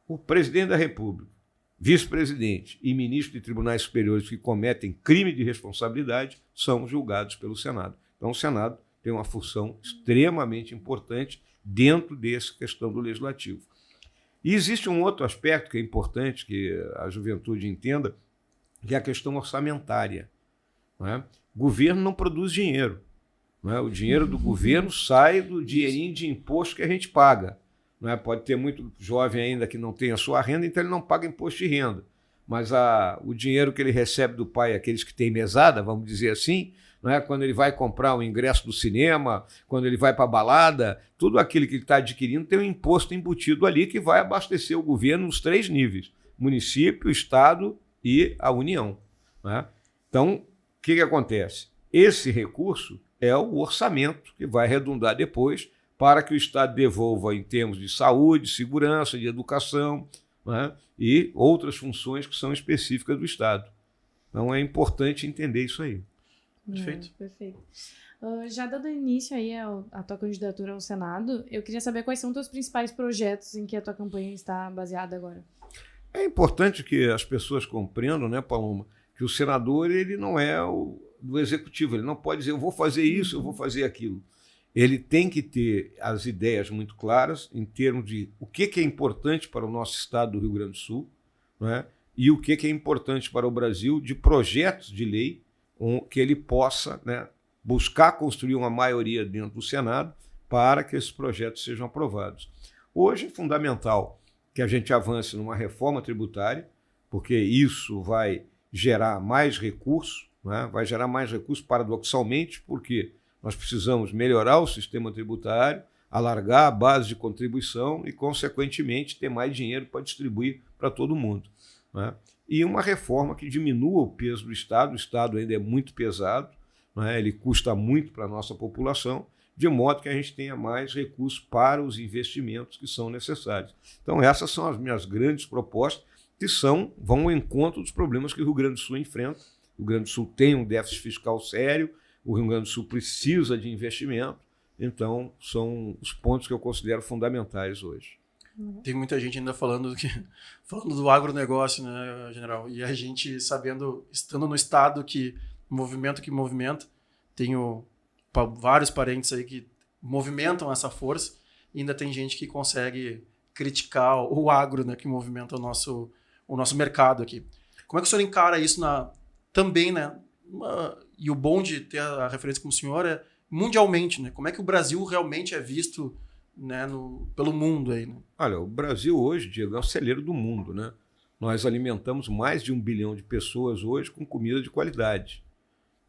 Speaker 3: o presidente da República, vice-presidente e ministro de tribunais superiores que cometem crime de responsabilidade são julgados pelo Senado. Então, o Senado tem uma função extremamente importante dentro dessa questão do legislativo. E existe um outro aspecto que é importante que a juventude entenda, que é a questão orçamentária. Não é? O governo não produz dinheiro. Não é? O dinheiro do governo sai do dinheirinho de imposto que a gente paga. Não é? Pode ter muito jovem ainda que não tem a sua renda, então ele não paga imposto de renda. Mas o dinheiro que ele recebe do pai, aqueles que têm mesada, vamos dizer assim, não é? Quando ele vai comprar o ingresso do cinema, quando ele vai para a balada, tudo aquilo que ele está adquirindo tem um imposto embutido ali que vai abastecer o governo nos 3 níveis: município, estado e a União. Não é? Então, o que acontece? Esse recurso é o orçamento que vai redundar depois para que o Estado devolva em termos de saúde, segurança, de educação, né, e outras funções que são específicas do Estado. Então é importante entender isso aí.
Speaker 1: Perfeito.
Speaker 4: Perfeito. Já dando início aí à tua candidatura ao Senado, eu queria saber quais são os teus principais projetos em que a tua campanha está baseada agora.
Speaker 3: É importante que as pessoas compreendam, né, Paloma, que o senador ele não é do executivo, ele não pode dizer eu vou fazer isso, eu vou fazer aquilo. Ele tem que ter as ideias muito claras em termos de o que é importante para o nosso estado do Rio Grande do Sul, né, e o que é importante para o Brasil de projetos de lei que ele possa, né, buscar construir uma maioria dentro do Senado para que esses projetos sejam aprovados. Hoje é fundamental que a gente avance numa reforma tributária, porque isso vai gerar mais recursos, né? Vai gerar mais recursos paradoxalmente, porque nós precisamos melhorar o sistema tributário, alargar a base de contribuição e, consequentemente, ter mais dinheiro para distribuir para todo mundo. Né? E uma reforma que diminua o peso do Estado. O Estado ainda é muito pesado, né? Ele custa muito para a nossa população, de modo que a gente tenha mais recursos para os investimentos que são necessários. Então, essas são as minhas grandes propostas, que vão ao encontro dos problemas que o Rio Grande do Sul enfrenta. O Rio Grande do Sul tem um déficit fiscal sério, o Rio Grande do Sul precisa de investimento, então são os pontos que eu considero fundamentais hoje.
Speaker 1: Tem muita gente ainda falando do agronegócio, né, general? E a gente sabendo, estando no estado que movimenta, tenho vários parentes aí que movimentam essa força, e ainda tem gente que consegue criticar o agro, né, que movimenta o nosso mercado aqui. Como é que o senhor encara isso também, né? E o bom de ter a referência como o senhor é mundialmente, né? Como é que o Brasil realmente é visto, né, pelo mundo aí, né?
Speaker 3: Olha, o Brasil hoje, Diego, é o celeiro do mundo, né? Nós alimentamos mais de 1 bilhão de pessoas hoje com comida de qualidade.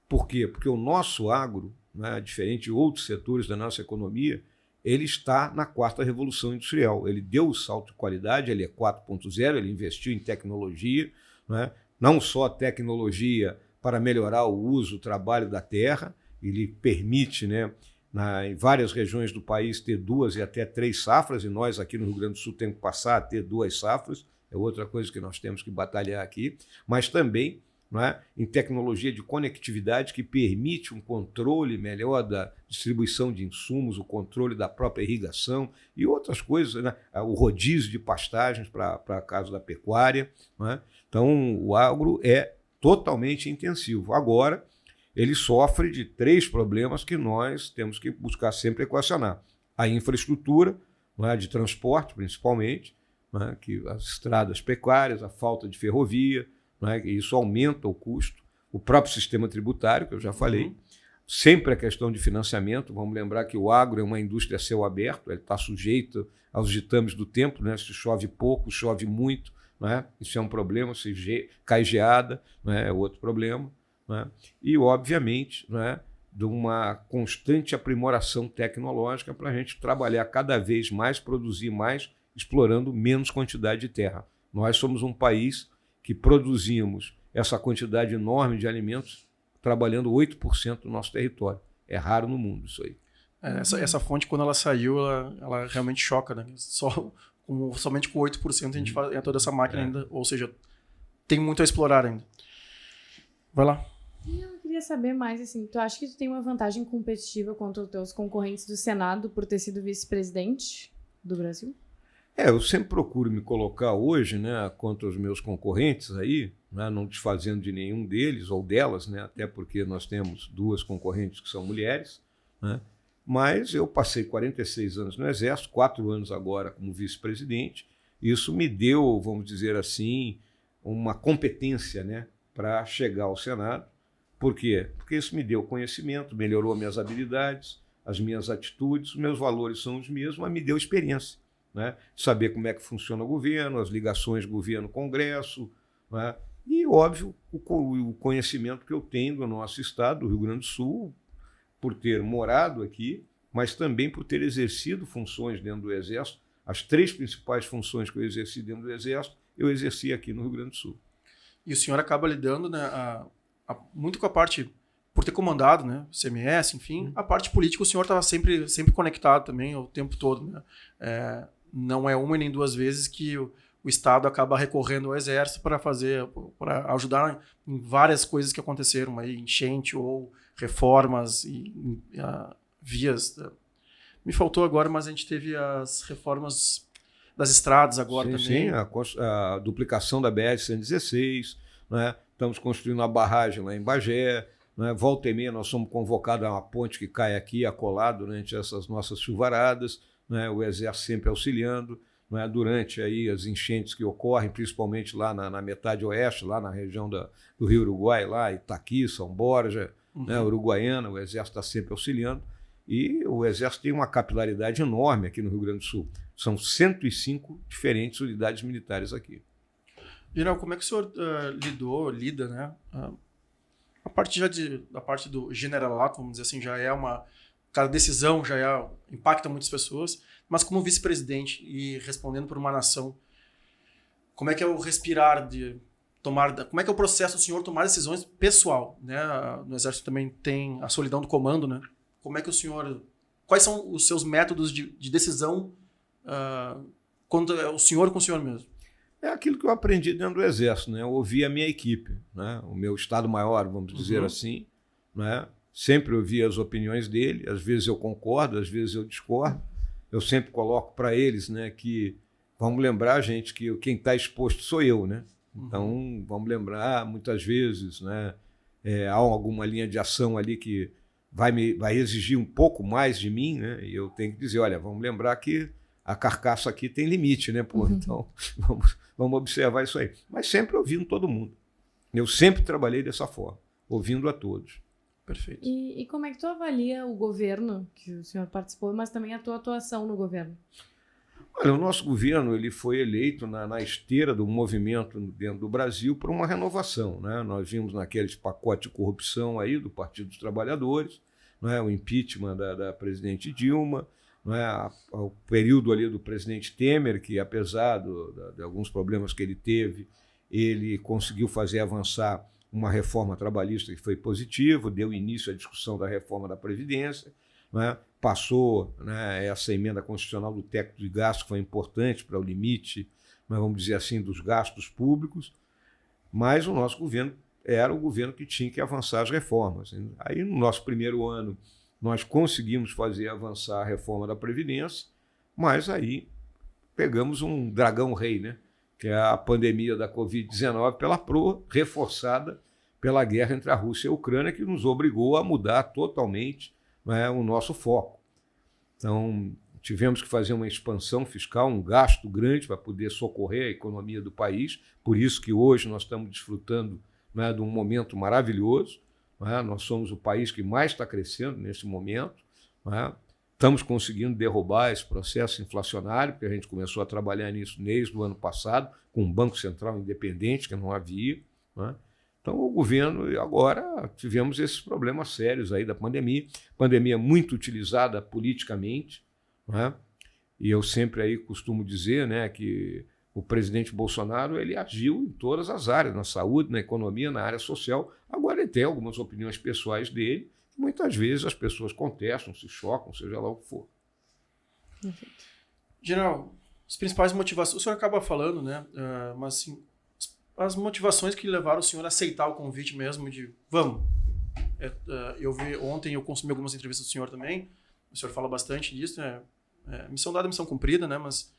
Speaker 3: Por quê? Porque o nosso agro, né, diferente de outros setores da nossa economia, ele está na 4ª Revolução Industrial. Ele deu o salto de qualidade, ele é 4.0, ele investiu em tecnologia, né? Não só tecnologia para melhorar o uso, o trabalho da terra, ele permite, né, em várias regiões do país ter 2 e até 3 safras, e nós aqui no Rio Grande do Sul temos que passar a ter 2 safras, é outra coisa que nós temos que batalhar aqui, mas também, não é, em tecnologia de conectividade que permite um controle melhor da distribuição de insumos, o controle da própria irrigação e outras coisas, né? O rodízio de pastagens para caso da pecuária. Não é? Então, o agro é totalmente intensivo. Agora, ele sofre de 3 problemas que nós temos que buscar sempre equacionar. A infraestrutura, não é, de transporte, principalmente, não é, que as estradas pecuárias, a falta de ferrovia, não é, isso aumenta o custo. O próprio sistema tributário, que eu já falei. Sempre a questão de financiamento. Vamos lembrar que o agro é uma indústria a céu aberto, ele está sujeito aos ditames do tempo, né? Se chove pouco, chove muito, né? Isso é um problema, se cai geada, né? É outro problema. Né? E, obviamente, né? De uma constante aprimoração tecnológica para a gente trabalhar cada vez mais, produzir mais, explorando menos quantidade de terra. Nós somos um país que produzimos essa quantidade enorme de alimentos trabalhando 8% do nosso território. É raro no mundo isso aí.
Speaker 1: Essa fonte, quando ela saiu, ela realmente choca, né? Somente com 8% a gente faz toda essa máquina ainda, ou seja, tem muito a explorar ainda. Vai lá.
Speaker 4: Eu queria saber mais, assim, tu acha que tu tem uma vantagem competitiva contra os teus concorrentes do Senado por ter sido vice-presidente do Brasil?
Speaker 3: Eu sempre procuro me colocar hoje, né, contra os meus concorrentes aí, né, não desfazendo de nenhum deles ou delas, né, até porque nós temos 2 concorrentes que são mulheres, né, mas eu passei 46 anos no Exército, 4 anos agora como vice-presidente. Isso me deu, vamos dizer assim, uma competência, né, para chegar ao Senado. Por quê? Porque isso me deu conhecimento, melhorou minhas habilidades, as minhas atitudes, os meus valores são os mesmos, mas me deu experiência, né? Saber como é que funciona o governo, as ligações governo-congresso, né? E, óbvio, o conhecimento que eu tenho do nosso estado, do Rio Grande do Sul, por ter morado aqui, mas também por ter exercido funções dentro do Exército. As 3 principais funções que eu exerci dentro do Exército, eu exerci aqui no Rio Grande do Sul.
Speaker 1: E o senhor acaba lidando, né, muito com a parte, por ter comandado, né, CMS, enfim, a parte política o senhor estava sempre conectado também o tempo todo, né? Não é uma e nem 2 vezes que o Estado acaba recorrendo ao Exército para ajudar em várias coisas que aconteceram aí, enchente ou reformas e vias. Me faltou agora, mas a gente teve as reformas das estradas agora também.
Speaker 3: Sim, a duplicação da BR-116, né? Estamos construindo uma barragem lá em Bagé, né? Volta e meia nós somos convocados a uma ponte que cai aqui, acolá, durante essas nossas chuvaradas, né? O Exército sempre auxiliando, né? Durante aí as enchentes que ocorrem, principalmente lá na metade oeste, lá na região do Rio Uruguai, lá Itaqui, São Borja, né? Uruguaiana, o Exército está sempre auxiliando. E o Exército tem uma capilaridade enorme aqui no Rio Grande do Sul. São 105 diferentes unidades militares aqui.
Speaker 1: General, como é que o senhor lida, né? A parte da parte do generalato, vamos dizer assim, já é cada decisão já impacta muitas pessoas, mas como vice-presidente e respondendo por uma nação, como é que é o respirar como é que é o processo do senhor tomar decisões pessoal, né? No Exército também tem a solidão do comando, né? Como é que quais são os seus métodos de decisão quando é o senhor com o senhor mesmo? É
Speaker 3: aquilo que eu aprendi dentro do Exército, né? Eu ouvi a minha equipe, né? O meu Estado-Maior, vamos dizer assim, né? Sempre ouvi as opiniões dele, às vezes eu concordo, às vezes eu discordo. Eu sempre coloco para eles, né, que vamos lembrar, gente, que quem está exposto sou eu, né? Então, vamos lembrar, muitas vezes, né, há alguma linha de ação ali que vai exigir um pouco mais de mim, né? E eu tenho que dizer, olha, vamos lembrar que a carcaça aqui tem limite, né? Pô, então, vamos observar isso aí. Mas sempre ouvindo todo mundo. Eu sempre trabalhei dessa forma, ouvindo a todos.
Speaker 1: Perfeito.
Speaker 4: E como é que tu avalia o governo, que o senhor participou, mas também a tua atuação no governo?
Speaker 3: Olha, o nosso governo ele foi eleito na esteira do movimento dentro do Brasil por uma renovação, né? Nós vimos naqueles pacotes de corrupção aí do Partido dos Trabalhadores, né? O impeachment da presidente Dilma, né? O período ali do presidente Temer, que apesar de alguns problemas que ele teve, ele conseguiu fazer avançar uma reforma trabalhista que foi positiva, deu início à discussão da reforma da Previdência, né? Passou, né, essa emenda constitucional do teto de gasto, que foi importante para o limite, mas vamos dizer assim, dos gastos públicos, mas o nosso governo era o governo que tinha que avançar as reformas. Aí, no nosso primeiro ano, nós conseguimos fazer avançar a reforma da Previdência, mas aí pegamos um dragão rei, né, que é a pandemia da Covid-19 reforçada pela guerra entre a Rússia e a Ucrânia, que nos obrigou a mudar totalmente, né, o nosso foco. Então, tivemos que fazer uma expansão fiscal, um gasto grande para poder socorrer a economia do país, por isso que hoje nós estamos desfrutando, né, de um momento maravilhoso, né? Nós somos o país que mais está crescendo nesse momento, né? Estamos conseguindo derrubar esse processo inflacionário, porque a gente começou a trabalhar nisso desde o ano passado, com um Banco Central independente, que não havia, né? Então, o governo, agora, tivemos esses problemas sérios aí da pandemia muito utilizada politicamente, né? E eu sempre aí costumo dizer, né, que o presidente Bolsonaro ele agiu em todas as áreas, na saúde, na economia, na área social. Agora ele tem algumas opiniões pessoais dele, que muitas vezes as pessoas contestam, se chocam, seja lá o que for.
Speaker 1: General, as principais motivações, o senhor acaba falando, né? Mas assim, as motivações que levaram o senhor a aceitar o convite mesmo de vamos. Eu vi ontem, eu consumi algumas entrevistas do senhor também, o senhor fala bastante disso, né? Missão dada, missão cumprida, né? Mas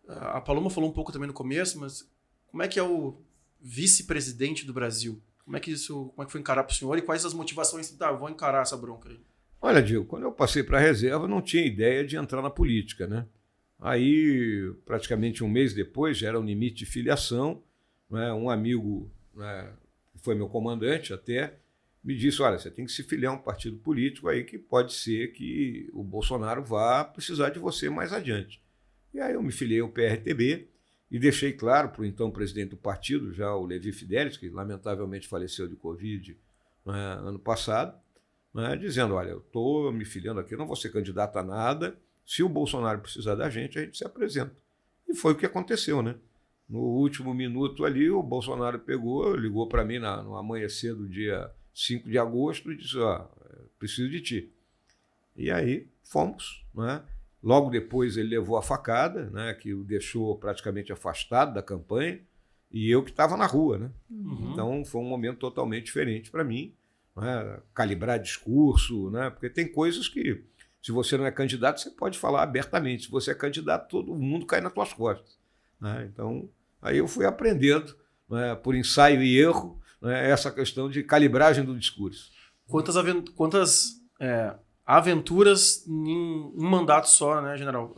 Speaker 1: a Paloma falou um pouco também no começo, mas como é que é o vice-presidente do Brasil? Como é que foi encarar para o senhor e quais as motivações? Tá, vou encarar essa bronca aí.
Speaker 3: Olha, Diego, quando eu passei para a reserva, não tinha ideia de entrar na política, né? Aí, praticamente um mês depois, já era o limite de filiação, né? Um amigo, né, que foi meu comandante até, me disse, olha, você tem que se filiar a um partido político aí que pode ser que o Bolsonaro vá precisar de você mais adiante. E aí eu me filiei ao PRTB e deixei claro para o então presidente do partido, já o Levi Fidelis, que lamentavelmente faleceu de Covid, né, ano passado, né, dizendo, olha, eu estou me filiando aqui, não vou ser candidato a nada, se o Bolsonaro precisar da gente, a gente se apresenta. E foi o que aconteceu, né? No último minuto ali, o Bolsonaro ligou para mim no amanhecer do dia 5 de agosto e disse, preciso de ti. E aí fomos, né? Logo depois ele levou a facada, né, que o deixou praticamente afastado da campanha, e eu que estava na rua, né? Então foi um momento totalmente diferente para mim, né? Calibrar discurso, né? Porque tem coisas que, se você não é candidato, você pode falar abertamente. Se você é candidato, todo mundo cai nas tuas costas, né? Então, aí eu fui aprendendo, né, por ensaio e erro, né, essa questão de calibragem do discurso.
Speaker 1: Quantas aventuras em um mandato só, né, general?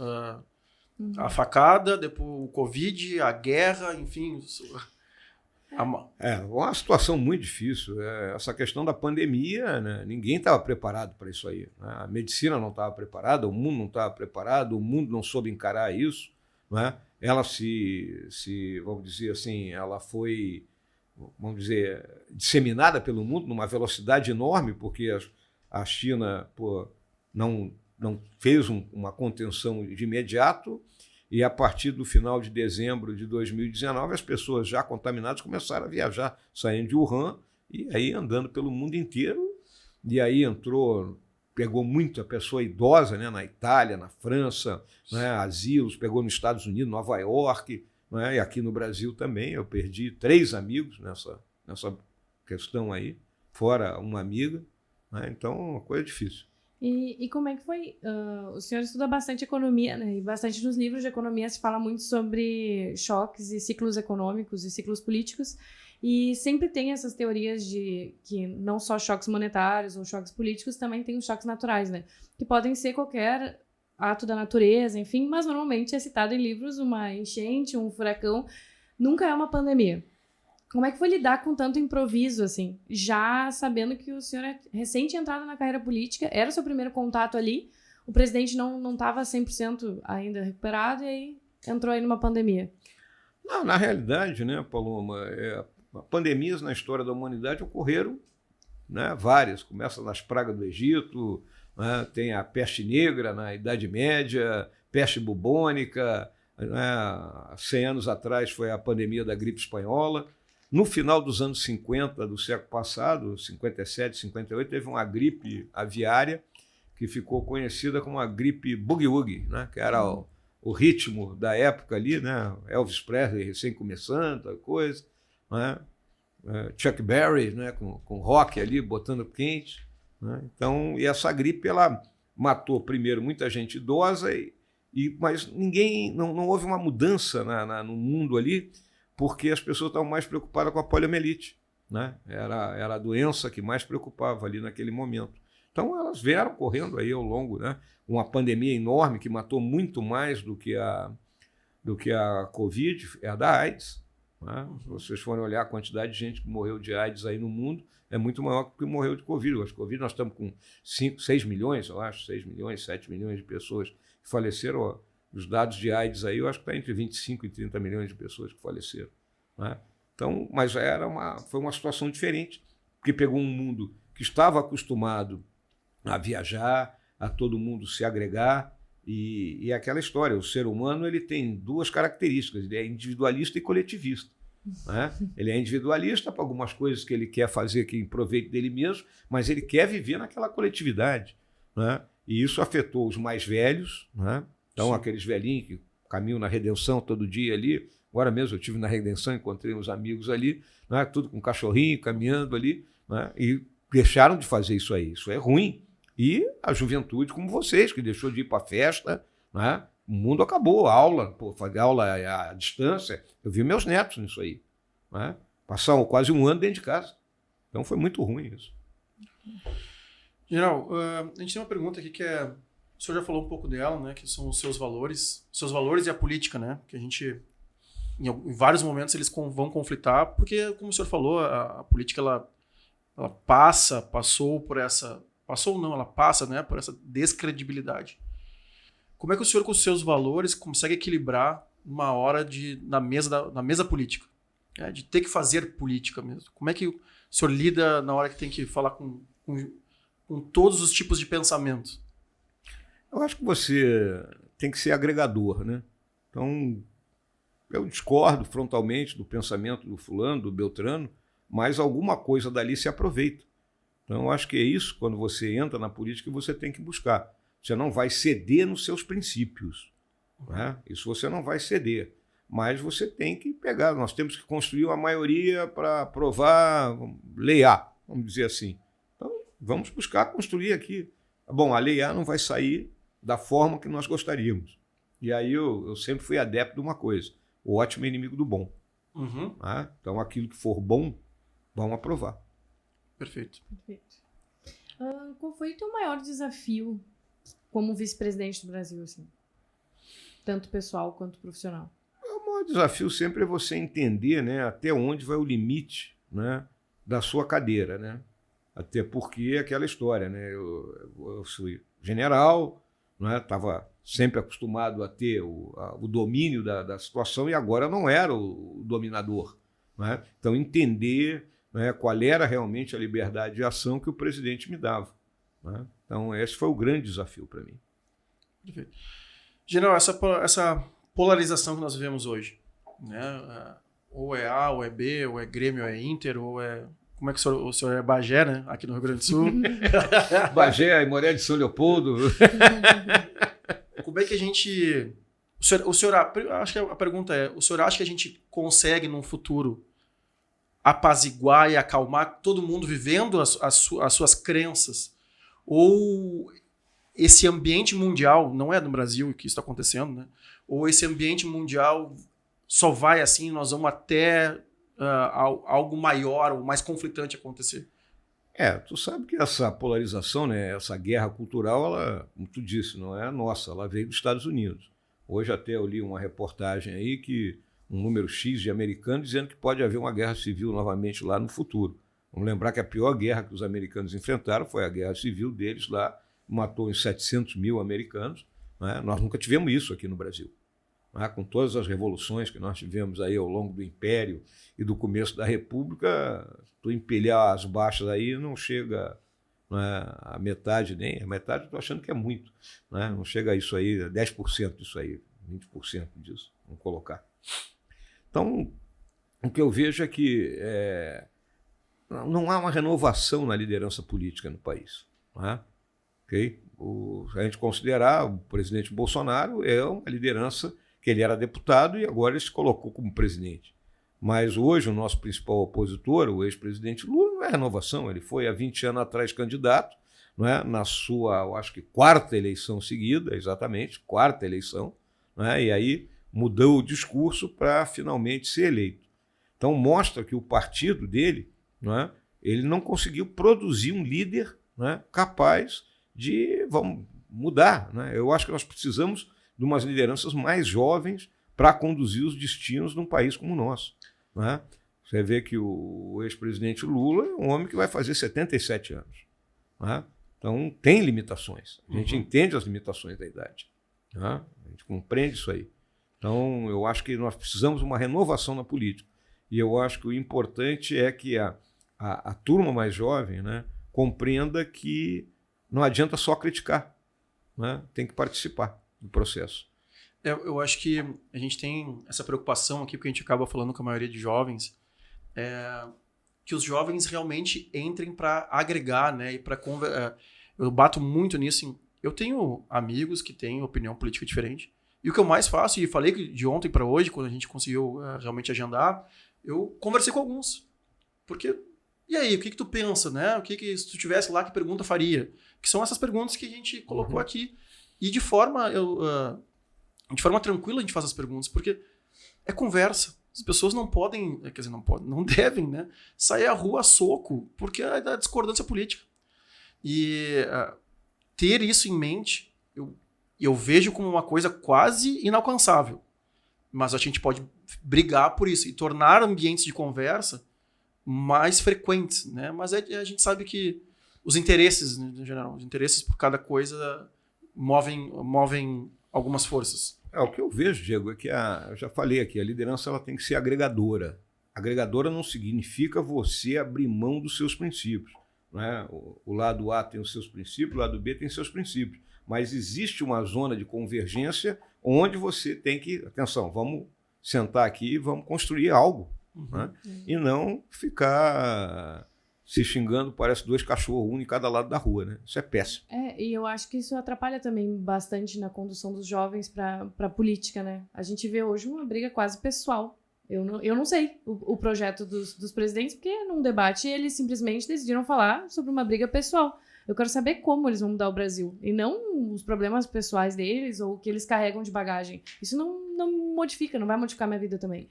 Speaker 1: A facada, depois o Covid, a guerra, enfim.
Speaker 3: Uma situação muito difícil. Essa questão da pandemia, né, ninguém estava preparado para isso aí, né? A medicina não estava preparada, o mundo não estava preparado, o mundo não soube encarar isso, né? Ela vamos dizer assim, ela foi, vamos dizer, disseminada pelo mundo numa velocidade enorme, porque a China não fez uma contenção de imediato, e a partir do final de dezembro de 2019, as pessoas já contaminadas começaram a viajar, saindo de Wuhan e aí andando pelo mundo inteiro. E aí pegou muita pessoa idosa, né, na Itália, na França, né, asilos, pegou nos Estados Unidos, Nova York, né, e aqui no Brasil também. Eu perdi 3 amigos nessa questão aí, fora uma amiga, né? Então, uma coisa difícil.
Speaker 4: E como é que foi? O senhor estuda bastante economia, né? E bastante nos livros de economia se fala muito sobre choques e ciclos econômicos e ciclos políticos. E sempre tem essas teorias de que não só choques monetários ou choques políticos, também tem os choques naturais, né? Que podem ser qualquer ato da natureza, enfim, mas normalmente é citado em livros uma enchente, um furacão, nunca é uma pandemia. Como é que foi lidar com tanto improviso, assim, já sabendo que o senhor é recente entrado na carreira política, era o seu primeiro contato ali, o presidente não estava 100% ainda recuperado e aí entrou aí numa pandemia?
Speaker 3: Não, na realidade, né, Paloma, pandemias na história da humanidade ocorreram, né, várias. Começa nas pragas do Egito, né, tem a peste negra na Idade Média, peste bubônica, né, 100 anos atrás foi a pandemia da gripe espanhola. No final dos anos 50 do século passado, 57, 58, teve uma gripe aviária que ficou conhecida como a gripe boogie-woogie, né, que era o ritmo da época ali, né, Elvis Presley recém começando, a coisa, né, Chuck Berry, né, com rock ali, botando quente, né? Então, e essa gripe ela matou primeiro muita gente idosa, mas não houve uma mudança no mundo ali, porque as pessoas estavam mais preocupadas com a poliomielite, né? Era a doença que mais preocupava ali naquele momento. Então elas vieram correndo aí ao longo, né? Uma pandemia enorme que matou muito mais do que a Covid, é a da AIDS, Né? Se vocês forem olhar a quantidade de gente que morreu de AIDS aí no mundo, é muito maior que o que morreu de Covid. Acho que Covid nós estamos com 6 milhões, eu acho, 6 milhões, 7 milhões de pessoas que faleceram. Ó, os dados de AIDS aí, eu acho que está entre 25 e 30 milhões de pessoas que faleceram. Né? Então, mas foi uma situação diferente, porque pegou um mundo que estava acostumado a viajar, a todo mundo se agregar, e aquela história, o ser humano ele tem duas características, ele é individualista e coletivista. Né? Ele é individualista para algumas coisas que ele quer fazer que em proveito dele mesmo, mas ele quer viver naquela coletividade. Né? E isso afetou os mais velhos, né? Então, aqueles velhinhos que caminham na Redenção todo dia ali. Agora mesmo eu estive na Redenção, encontrei uns amigos ali, né? Tudo com cachorrinho, caminhando ali, né? E deixaram de fazer isso aí. Isso é ruim. E a juventude, como vocês, que deixou de ir para a festa, né? O mundo acabou, a aula, fazer aula à distância. Eu vi meus netos nisso aí. Né? Passaram quase um ano dentro de casa. Então foi muito ruim isso.
Speaker 1: General, a gente tem uma pergunta aqui que é... O senhor já falou um pouco dela, né? Que são os seus valores e a política, né? Que a gente, em vários momentos, eles vão conflitar, porque, como o senhor falou, a política, ela passou por essa... Passou ou não, ela passa, né? Por essa descredibilidade. Como é que o senhor, com os seus valores, consegue equilibrar uma hora na mesa política? Né? De ter que fazer política mesmo. Como é que o senhor lida na hora que tem que falar com todos os tipos de pensamento?
Speaker 3: Eu acho que você tem que ser agregador, né? Então, eu discordo frontalmente do pensamento do fulano, do Beltrano, mas alguma coisa dali se aproveita. Então, eu acho que é isso, quando você entra na política, você tem que buscar. Você não vai ceder nos seus princípios. Né? Isso você não vai ceder. Mas você tem que pegar. Nós temos que construir uma maioria para aprovar Lei A, vamos dizer assim. Então, vamos buscar construir aqui. Bom, a Lei A não vai sair da forma que nós gostaríamos. E aí eu sempre fui adepto de uma coisa: o ótimo é inimigo do bom.
Speaker 1: Uhum.
Speaker 3: Né? Então, aquilo que for bom, vamos aprovar.
Speaker 1: Perfeito.
Speaker 4: Qual foi o teu maior desafio como vice-presidente do Brasil, assim? Tanto pessoal quanto profissional?
Speaker 3: O maior desafio sempre é você entender, né, até onde vai o limite, né, da sua cadeira. Né? Até porque é aquela história, né? Eu fui general, estava sempre acostumado a ter o domínio da situação e agora não era o dominador. Né? Então, entender, né, qual era realmente a liberdade de ação que o presidente me dava. Né? Então, esse foi o grande desafio para mim.
Speaker 1: Perfeito. General, essa polarização que nós vivemos hoje, né? Ou é A, ou é B, ou é Grêmio, ou é Inter, ou é... Como é que o senhor é Bagé, né? Aqui no Rio Grande do Sul.
Speaker 3: Bagé, Aimoré de São Leopoldo.
Speaker 1: Como é que a gente... O senhor, acho que a pergunta é, o senhor acha que a gente consegue, num futuro, apaziguar e acalmar todo mundo vivendo as suas crenças? Ou esse ambiente mundial, não é no Brasil que isso está acontecendo, né? Ou esse ambiente mundial só vai assim, nós vamos até algo maior ou mais conflitante acontecer?
Speaker 3: Tu sabe que essa polarização, né, essa guerra cultural, ela, como tu disse, não é nossa, ela veio dos Estados Unidos. Hoje até eu li uma reportagem aí que um número X de americanos dizendo que pode haver uma guerra civil novamente lá no futuro. Vamos lembrar que a pior guerra que os americanos enfrentaram foi a guerra civil deles lá, matou uns 700 mil americanos. Né? Nós nunca tivemos isso aqui no Brasil. Né? Com todas as revoluções que nós tivemos aí ao longo do Império e do começo da República, tu empilhar as baixas aí não chega, né, a metade, nem a metade eu estou achando que é muito. Né? Não chega a isso aí, 10% disso aí, 20% disso, vamos colocar. Então, o que eu vejo é que não há uma renovação na liderança política no país. Né? Okay? Se a gente considerar, o presidente Bolsonaro é uma liderança que ele era deputado e agora ele se colocou como presidente. Mas hoje o nosso principal opositor, o ex-presidente Lula, não é renovação. Ele foi há 20 anos atrás candidato, não é? Na sua, eu acho que quarta eleição seguida, exatamente, quarta eleição, não é? E aí mudou o discurso para finalmente ser eleito. Então mostra que o partido dele, não é? Ele não conseguiu produzir um líder, não é, capaz de mudar. Né? Eu acho que nós precisamos de umas lideranças mais jovens para conduzir os destinos de um país como o nosso. né? Você vê que o ex-presidente Lula é um homem que vai fazer 77 anos. Né? Então, tem limitações. A gente entende as limitações da idade. Né? A gente compreende isso aí. Então, eu acho que nós precisamos de uma renovação na política. E eu acho que o importante é que a turma mais jovem, né, compreenda que não adianta só criticar. Né? Tem que participar do processo.
Speaker 1: Eu acho que a gente tem essa preocupação aqui, porque a gente acaba falando com a maioria de jovens, que os jovens realmente entrem para agregar, né, e para eu bato muito nisso. Eu tenho amigos que têm opinião política diferente, e o que eu mais faço, e falei de ontem para hoje, quando a gente conseguiu realmente agendar, eu conversei com alguns. Porque, e aí, o que tu pensa, né? O que se tu tivesse lá, que pergunta faria? Que são essas perguntas que a gente colocou aqui. E de forma tranquila a gente faz as perguntas, porque é conversa. As pessoas não podem, quer dizer, não devem, né, sair à rua a soco, porque é da discordância política. E ter isso em mente, eu vejo como uma coisa quase inalcançável. Mas a gente pode brigar por isso e tornar ambientes de conversa mais frequentes, né? Mas a gente sabe que os interesses, em geral, os interesses por cada coisa movem algumas forças.
Speaker 3: O que eu vejo, Diego, é que eu já falei aqui, a liderança ela tem que ser agregadora. Agregadora não significa você abrir mão dos seus princípios. Né? O lado A tem os seus princípios, o lado B tem seus princípios. Mas existe uma zona de convergência onde você tem que... Atenção, vamos sentar aqui e vamos construir algo. Né? E não ficar se xingando, parece dois cachorros, um em cada lado da rua. Né? Isso é péssimo.
Speaker 4: E eu acho que isso atrapalha também bastante na condução dos jovens para a política. Né? A gente vê hoje uma briga quase pessoal. Eu não sei o projeto dos presidentes, porque num debate eles simplesmente decidiram falar sobre uma briga pessoal. Eu quero saber como eles vão mudar o Brasil, e não os problemas pessoais deles ou o que eles carregam de bagagem. Isso não modifica, não vai modificar minha vida também.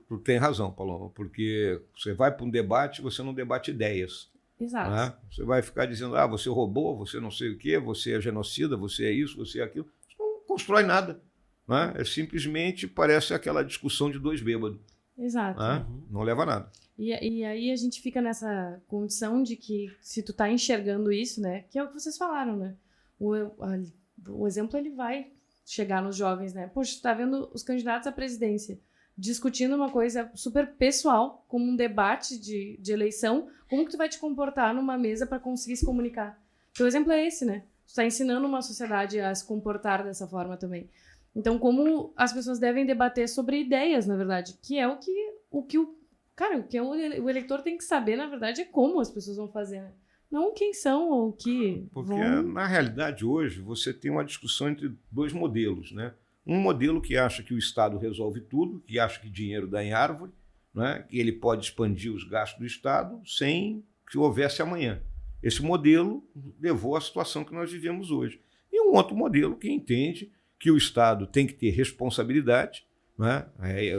Speaker 3: Tu tem razão, Paloma, porque você vai para um debate, você não debate ideias.
Speaker 4: Exato.
Speaker 3: Né? Você vai ficar dizendo, você roubou, você não sei o quê, você é genocida, você é isso, você é aquilo. Isso não constrói nada. Né? Simplesmente parece aquela discussão de dois bêbados.
Speaker 4: Exato.
Speaker 3: Né? Não leva a nada.
Speaker 4: E aí a gente fica nessa condição de que se tu tá enxergando isso, né, que é o que vocês falaram, né, o exemplo ele vai chegar nos jovens, né, poxa, tu tá vendo os candidatos à presidência discutindo uma coisa super pessoal, como um debate de eleição, como que tu vai te comportar numa mesa para conseguir se comunicar? Então o exemplo é esse, né, tu tá ensinando uma sociedade a se comportar dessa forma também. Então como as pessoas devem debater sobre ideias, na verdade, que é o que o eleitor tem que saber, na verdade, é como as pessoas vão fazer, né? Não quem são ou o que
Speaker 3: Porque, na realidade, hoje, você tem uma discussão entre dois modelos, né? Um modelo que acha que o Estado resolve tudo, que acha que dinheiro dá em árvore, né? Que ele pode expandir os gastos do Estado sem que houvesse amanhã. Esse modelo levou à situação que nós vivemos hoje. E um outro modelo que entende que o Estado tem que ter responsabilidade, né?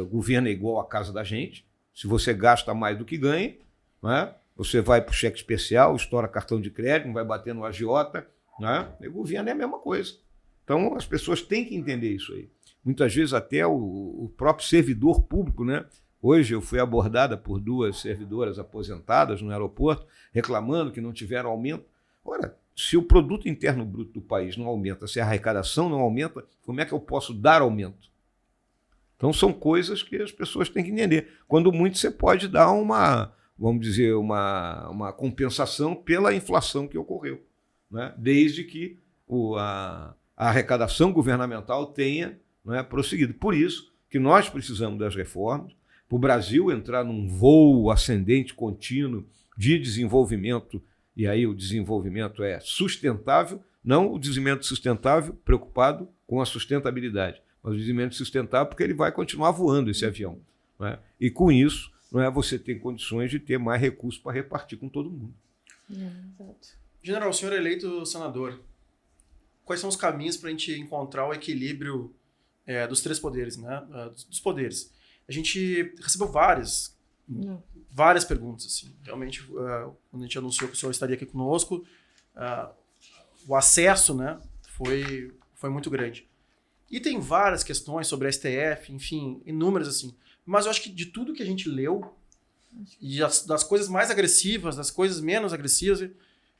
Speaker 3: O governo é igual à casa da gente. Se você gasta mais do que ganha, né? Você vai para o cheque especial, estoura cartão de crédito, não vai bater no agiota. Né? E o governo é a mesma coisa. Então, as pessoas têm que entender isso aí. Muitas vezes até o próprio servidor público. Né? Hoje eu fui abordada por duas servidoras aposentadas no aeroporto, reclamando que não tiveram aumento. Ora, se o produto interno bruto do país não aumenta, se a arrecadação não aumenta, como é que eu posso dar aumento? Então, são coisas que as pessoas têm que entender. Quando muito, você pode dar vamos dizer, uma compensação pela inflação que ocorreu, né? Desde que a arrecadação governamental tenha, né, prosseguido. Por isso que nós precisamos das reformas, para o Brasil entrar num voo ascendente contínuo de desenvolvimento, e aí o desenvolvimento é sustentável, não o desenvolvimento sustentável preocupado com a sustentabilidade, mas o desenvolvimento sustentável porque ele vai continuar voando esse avião. Né? E com isso, você tem condições de ter mais recursos para repartir com todo mundo.
Speaker 4: Exato.
Speaker 1: General, o senhor é eleito senador. Quais são os caminhos para a gente encontrar o equilíbrio dos três poderes, né? Dos poderes? A gente recebeu várias perguntas. Assim. Realmente, quando a gente anunciou que o senhor estaria aqui conosco, o acesso, né, foi muito grande. E tem várias questões sobre a STF, enfim, inúmeras assim. Mas eu acho que de tudo que a gente leu, e das coisas mais agressivas, das coisas menos agressivas, eu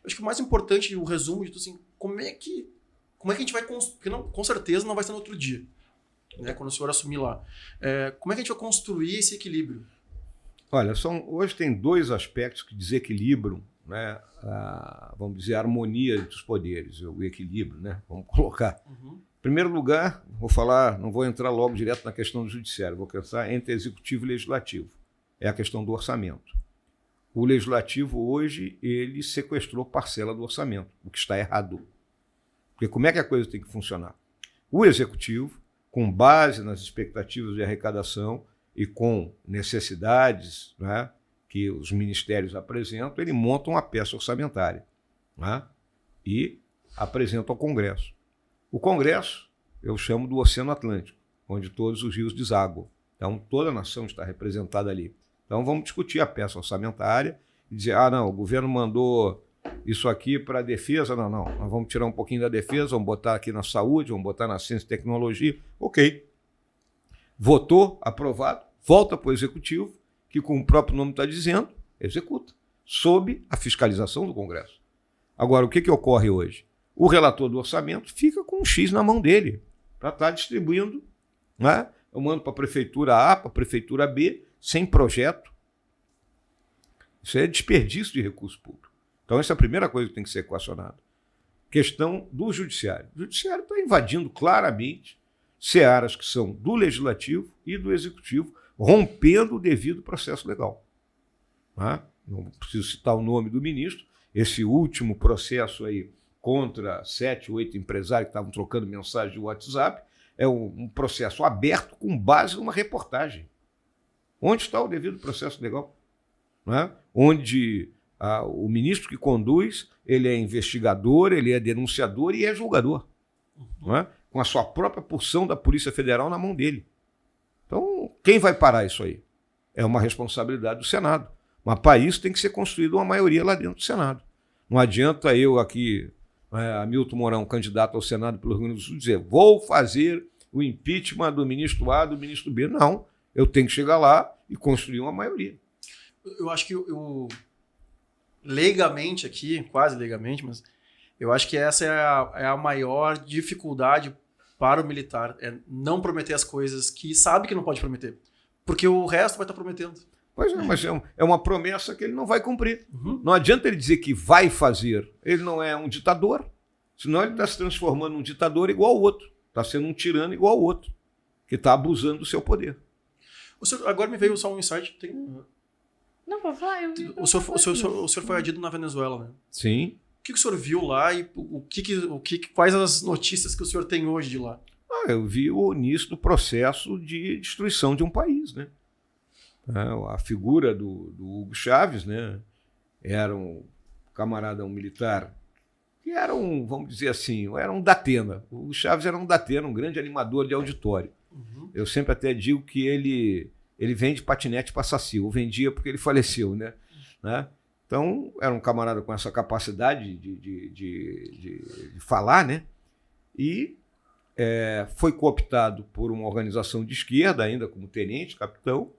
Speaker 1: acho que o mais importante, o resumo de tudo, assim, como é que a gente vai construir, porque não, com certeza não vai ser no outro dia, né, quando o senhor assumir lá. Como é que a gente vai construir esse equilíbrio?
Speaker 3: Olha, hoje tem dois aspectos que desequilibram, né, vamos dizer, a harmonia entre os poderes, o equilíbrio, né, vamos colocar.
Speaker 1: Uhum.
Speaker 3: Em primeiro lugar, não vou entrar logo direto na questão do judiciário, vou pensar entre executivo e legislativo. É a questão do orçamento. O legislativo hoje, ele sequestrou parcela do orçamento, o que está errado. Porque como é que a coisa tem que funcionar? O executivo, com base nas expectativas de arrecadação e com necessidades, né, que os ministérios apresentam, ele monta uma peça orçamentária, né, e apresenta ao Congresso. O Congresso eu chamo do Oceano Atlântico, onde todos os rios desaguam. Então, toda a nação está representada ali. Então, vamos discutir a peça orçamentária e dizer, não, o governo mandou isso aqui para a defesa. Não, nós vamos tirar um pouquinho da defesa, vamos botar aqui na saúde, vamos botar na ciência e tecnologia. Ok. Votou, aprovado, volta para o Executivo, que, como o próprio nome está dizendo, executa, sob a fiscalização do Congresso. Agora, o que ocorre hoje? O relator do orçamento fica com um X na mão dele para estar distribuindo, né? Eu mando para a prefeitura A, para a prefeitura B, sem projeto. Isso é desperdício de recurso público. Então, essa é a primeira coisa que tem que ser equacionada. Questão do judiciário. O judiciário está invadindo claramente searas que são do legislativo e do executivo, rompendo o devido processo legal. Não preciso citar o nome do ministro. Esse último processo aí contra 7, 8 empresários que estavam trocando mensagem de WhatsApp é um processo aberto com base numa reportagem. Onde está o devido processo legal? Onde o ministro que conduz, ele é investigador, ele é denunciador e é julgador. Com a sua própria porção da Polícia Federal na mão dele. Então, quem vai parar isso aí? É uma responsabilidade do Senado. Mas para isso tem que ser construída uma maioria lá dentro do Senado. Não adianta eu aqui, Hamilton Mourão, candidato ao Senado pelo Rio Grande do Sul, dizer vou fazer o impeachment do ministro A, do ministro B. Não, eu tenho que chegar lá e construir uma maioria.
Speaker 1: Eu acho que legalmente aqui, quase legalmente, mas eu acho que essa é a maior dificuldade para o militar, é não prometer as coisas que sabe que não pode prometer, porque o resto vai estar prometendo.
Speaker 3: Pois é, mas é uma promessa que ele não vai cumprir.
Speaker 1: Uhum.
Speaker 3: Não adianta ele dizer que vai fazer. Ele não é um ditador, senão ele está se transformando num ditador igual ao outro, está sendo um tirano igual ao outro, que está abusando do seu poder.
Speaker 1: Agora me veio só um insight.
Speaker 4: Não, pode falar.
Speaker 1: O senhor foi adido na Venezuela, né?
Speaker 3: Sim.
Speaker 1: O que o senhor viu lá e quais as notícias que o senhor tem hoje de lá?
Speaker 3: Eu vi o início do processo de destruição de um país, né? A figura do Hugo Chávez, né? Era um camarada, um militar, que era vamos dizer assim, era um Datena. O Hugo Chávez era um Datena, um grande animador de auditório.
Speaker 1: Uhum.
Speaker 3: Eu sempre até digo que ele vende patinete para Saci, ou vendia porque ele faleceu, né? Então, era um camarada com essa capacidade de falar, né? E foi cooptado por uma organização de esquerda, ainda como tenente, capitão,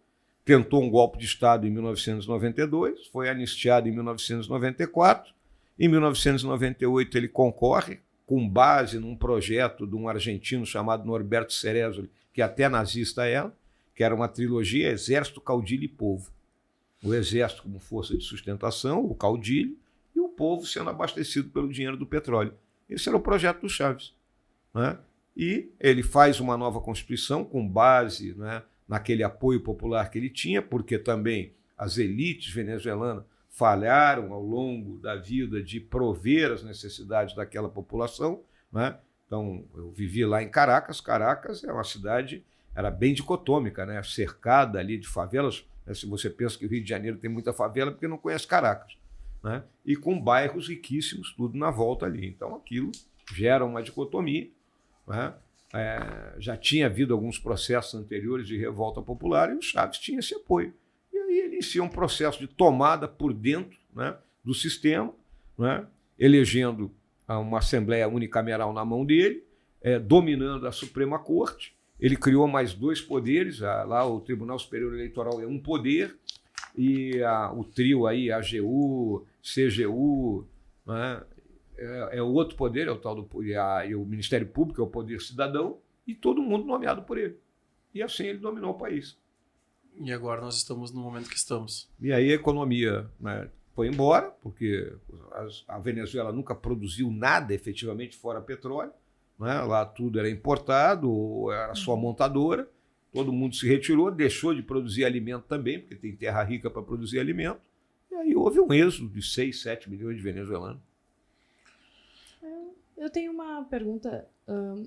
Speaker 3: tentou um golpe de Estado em 1992, foi anistiado em 1994, em 1998 ele concorre, com base num projeto de um argentino chamado Norberto Ceresoli, que até nazista era, que era uma trilogia Exército, Caudilho e Povo. O exército como força de sustentação, o caudilho, e o povo sendo abastecido pelo dinheiro do petróleo. Esse era o projeto do Chávez. E ele faz uma nova Constituição com base, naquele apoio popular que ele tinha, porque também as elites venezuelanas falharam ao longo da vida de prover as necessidades daquela população. Então, eu vivi lá em Caracas. Caracas é uma cidade, era bem dicotômica, cercada ali de favelas. Se você pensa que o Rio de Janeiro tem muita favela, porque não conhece Caracas. E com bairros riquíssimos, tudo na volta ali. Então, aquilo gera uma dicotomia. Já tinha havido alguns processos anteriores de revolta popular e o Chávez tinha esse apoio. E aí ele inicia um processo de tomada por dentro do sistema, elegendo uma Assembleia Unicameral na mão dele, dominando a Suprema Corte. Ele criou mais 2 poderes, lá o Tribunal Superior Eleitoral é um poder, e o trio aí, AGU, CGU, né, é o outro poder, é o tal e o Ministério Público é o poder cidadão, e todo mundo nomeado por ele. E assim ele dominou o país.
Speaker 1: E agora nós estamos no momento que estamos.
Speaker 3: E aí a economia, né, foi embora, porque a Venezuela nunca produziu nada efetivamente fora petróleo, né? Lá tudo era importado, ou era só montadora, todo mundo se retirou, deixou de produzir alimento também, porque tem terra rica para produzir alimento, e aí houve um êxodo de 6, 7 milhões de venezuelanos.
Speaker 4: Eu tenho uma pergunta.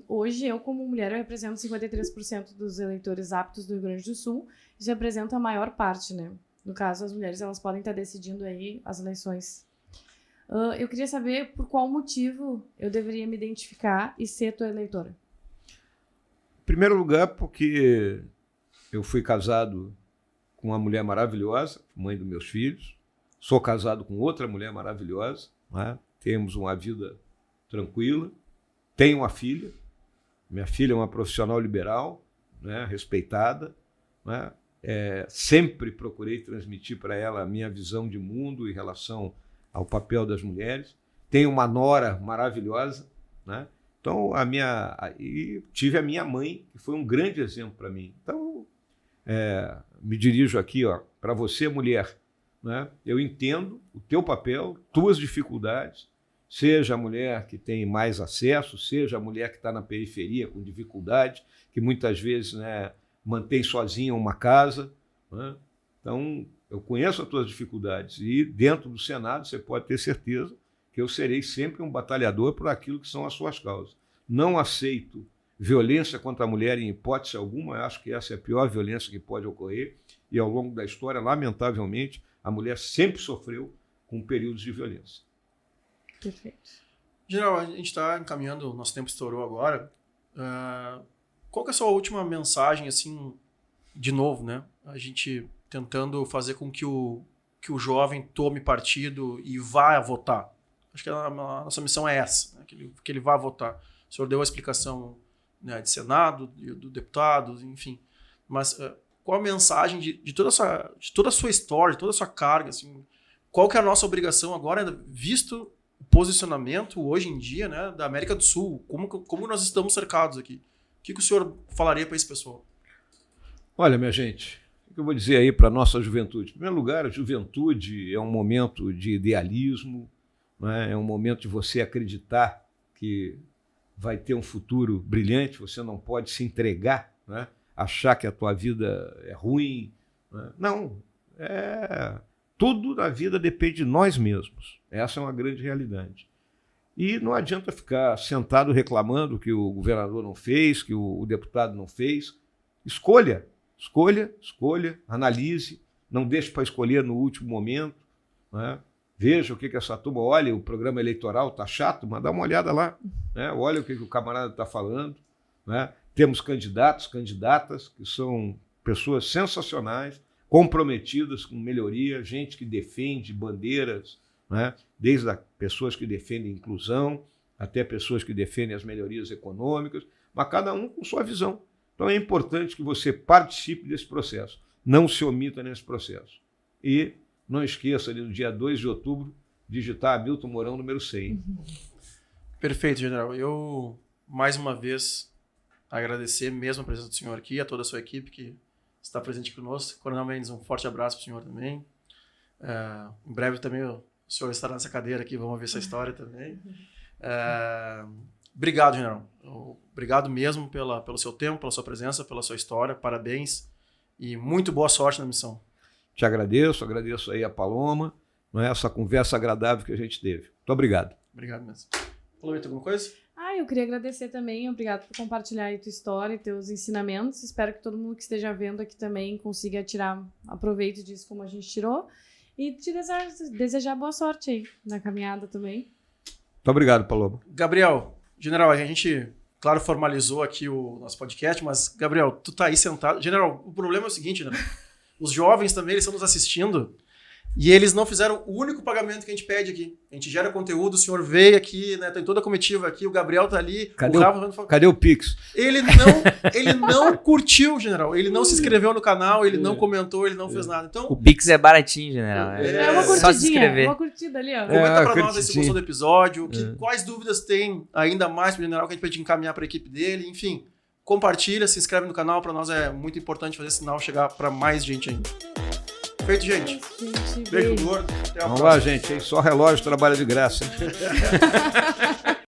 Speaker 4: Hoje, eu como mulher, eu represento 53% dos eleitores aptos do Rio Grande do Sul. Isso representa a maior parte, né? No caso, as mulheres elas podem estar decidindo aí as eleições. Eu queria saber por qual motivo eu deveria me identificar e ser tua eleitora.
Speaker 3: Em primeiro lugar, porque eu fui casado com uma mulher maravilhosa, mãe dos meus filhos. Sou casado com outra mulher maravilhosa, né? Temos uma vida tranquila. Tenho uma filha. Minha filha é uma profissional liberal, né? Respeitada, né? Sempre procurei transmitir para ela a minha visão de mundo em relação ao papel das mulheres. Tenho uma nora maravilhosa, né? Então, e tive a minha mãe, que foi um grande exemplo para mim. Então, me dirijo aqui para você, mulher, né? Eu entendo o teu papel, tuas dificuldades, seja a mulher que tem mais acesso, seja a mulher que está na periferia com dificuldade, que muitas vezes, né, mantém sozinha uma casa, né? Então, eu conheço as tuas dificuldades e dentro do Senado você pode ter certeza que eu serei sempre um batalhador por aquilo que são as suas causas. Não aceito violência contra a mulher em hipótese alguma, eu acho que essa é a pior violência que pode ocorrer e ao longo da história, lamentavelmente, a mulher sempre sofreu com períodos de violência.
Speaker 4: Perfeito.
Speaker 1: General, a gente está encaminhando, nosso tempo estourou agora. Qual que é a sua última mensagem, assim, de novo, né? A gente tentando fazer com que o jovem tome partido e vá votar. Acho que a nossa missão é essa, né? Que ele vá votar. O senhor deu a explicação, né, de Senado, do deputado, enfim. Mas qual a mensagem de toda a sua história, de toda a sua carga? Assim, qual que é a nossa obrigação agora, visto o posicionamento hoje em dia, né, da América do Sul? Como nós estamos cercados aqui? O que o senhor falaria para esse pessoal?
Speaker 3: Olha, minha gente, o que eu vou dizer aí para a nossa juventude? Em primeiro lugar, a juventude é um momento de idealismo, né? É um momento de você acreditar que vai ter um futuro brilhante, você não pode se entregar, né? Achar que a tua vida é ruim. Né? Não, tudo na vida depende de nós mesmos. Essa é uma grande realidade. E não adianta ficar sentado reclamando que o governador não fez, que o deputado não fez. Escolha, analise, não deixe para escolher no último momento, né? Veja o que essa turma, olha, o programa eleitoral está chato, mas dá uma olhada lá, né? Olha o que o camarada está falando, né? Temos candidatos, candidatas, que são pessoas sensacionais, comprometidas com melhoria, gente que defende bandeiras, né? Desde pessoas que defendem inclusão, até pessoas que defendem as melhorias econômicas, mas cada um com sua visão. Então é importante que você participe desse processo, não se omita nesse processo. E não esqueça, ali no dia 2 de outubro, digitar Hamilton Mourão, número 100.
Speaker 1: Perfeito, general. Eu, mais uma vez, agradecer mesmo a presença do senhor aqui, a toda a sua equipe que está presente conosco. Coronel Mendes, um forte abraço para o senhor também. Em breve também o senhor estará nessa cadeira aqui, vamos ver essa história também. Obrigado, general. Obrigado mesmo pelo seu tempo, pela sua presença, pela sua história. Parabéns e muito boa sorte na missão.
Speaker 3: Te agradeço aí a Paloma, não é, essa conversa agradável que a gente teve. Muito obrigado.
Speaker 1: Obrigado mesmo. Falou, alguma coisa?
Speaker 4: Eu queria agradecer também, obrigado por compartilhar aí tua história e teus ensinamentos. Espero que todo mundo que esteja vendo aqui também consiga tirar proveito disso como a gente tirou. E te desejar boa sorte aí na caminhada também.
Speaker 3: Muito obrigado, Paloma.
Speaker 1: Gabriel, general, a gente, claro, formalizou aqui o nosso podcast, mas, Gabriel, tu tá aí sentado. General, o problema é o seguinte, né? Os jovens também, eles estão nos assistindo. E eles não fizeram o único pagamento que a gente pede aqui. A gente gera conteúdo, o senhor veio aqui, né? Tem toda a comitiva aqui, o Gabriel tá ali,
Speaker 3: Cadê
Speaker 1: o Rafa...
Speaker 3: Cadê o Pix?
Speaker 1: Ele não curtiu, general. Ele não se inscreveu no canal, ele não comentou, ele não fez nada. Então,
Speaker 2: O Pix é baratinho, general.
Speaker 4: É uma
Speaker 2: só se
Speaker 4: curtidinha,
Speaker 2: inscrever.
Speaker 4: uma curtida ali, ó.
Speaker 1: comenta pra
Speaker 3: acredito
Speaker 1: nós aí se
Speaker 3: sim.
Speaker 1: gostou do episódio, quais dúvidas tem ainda mais pro general que a gente pode encaminhar pra equipe dele, enfim. Compartilha, se inscreve no canal, pra nós é muito importante fazer esse sinal chegar pra mais gente ainda. Feito, gente.
Speaker 4: Gente,
Speaker 1: Beijo gordo. Até a
Speaker 3: Vamos
Speaker 1: próxima.
Speaker 3: lá, gente. Hein? Só relógio trabalha de graça. Hein?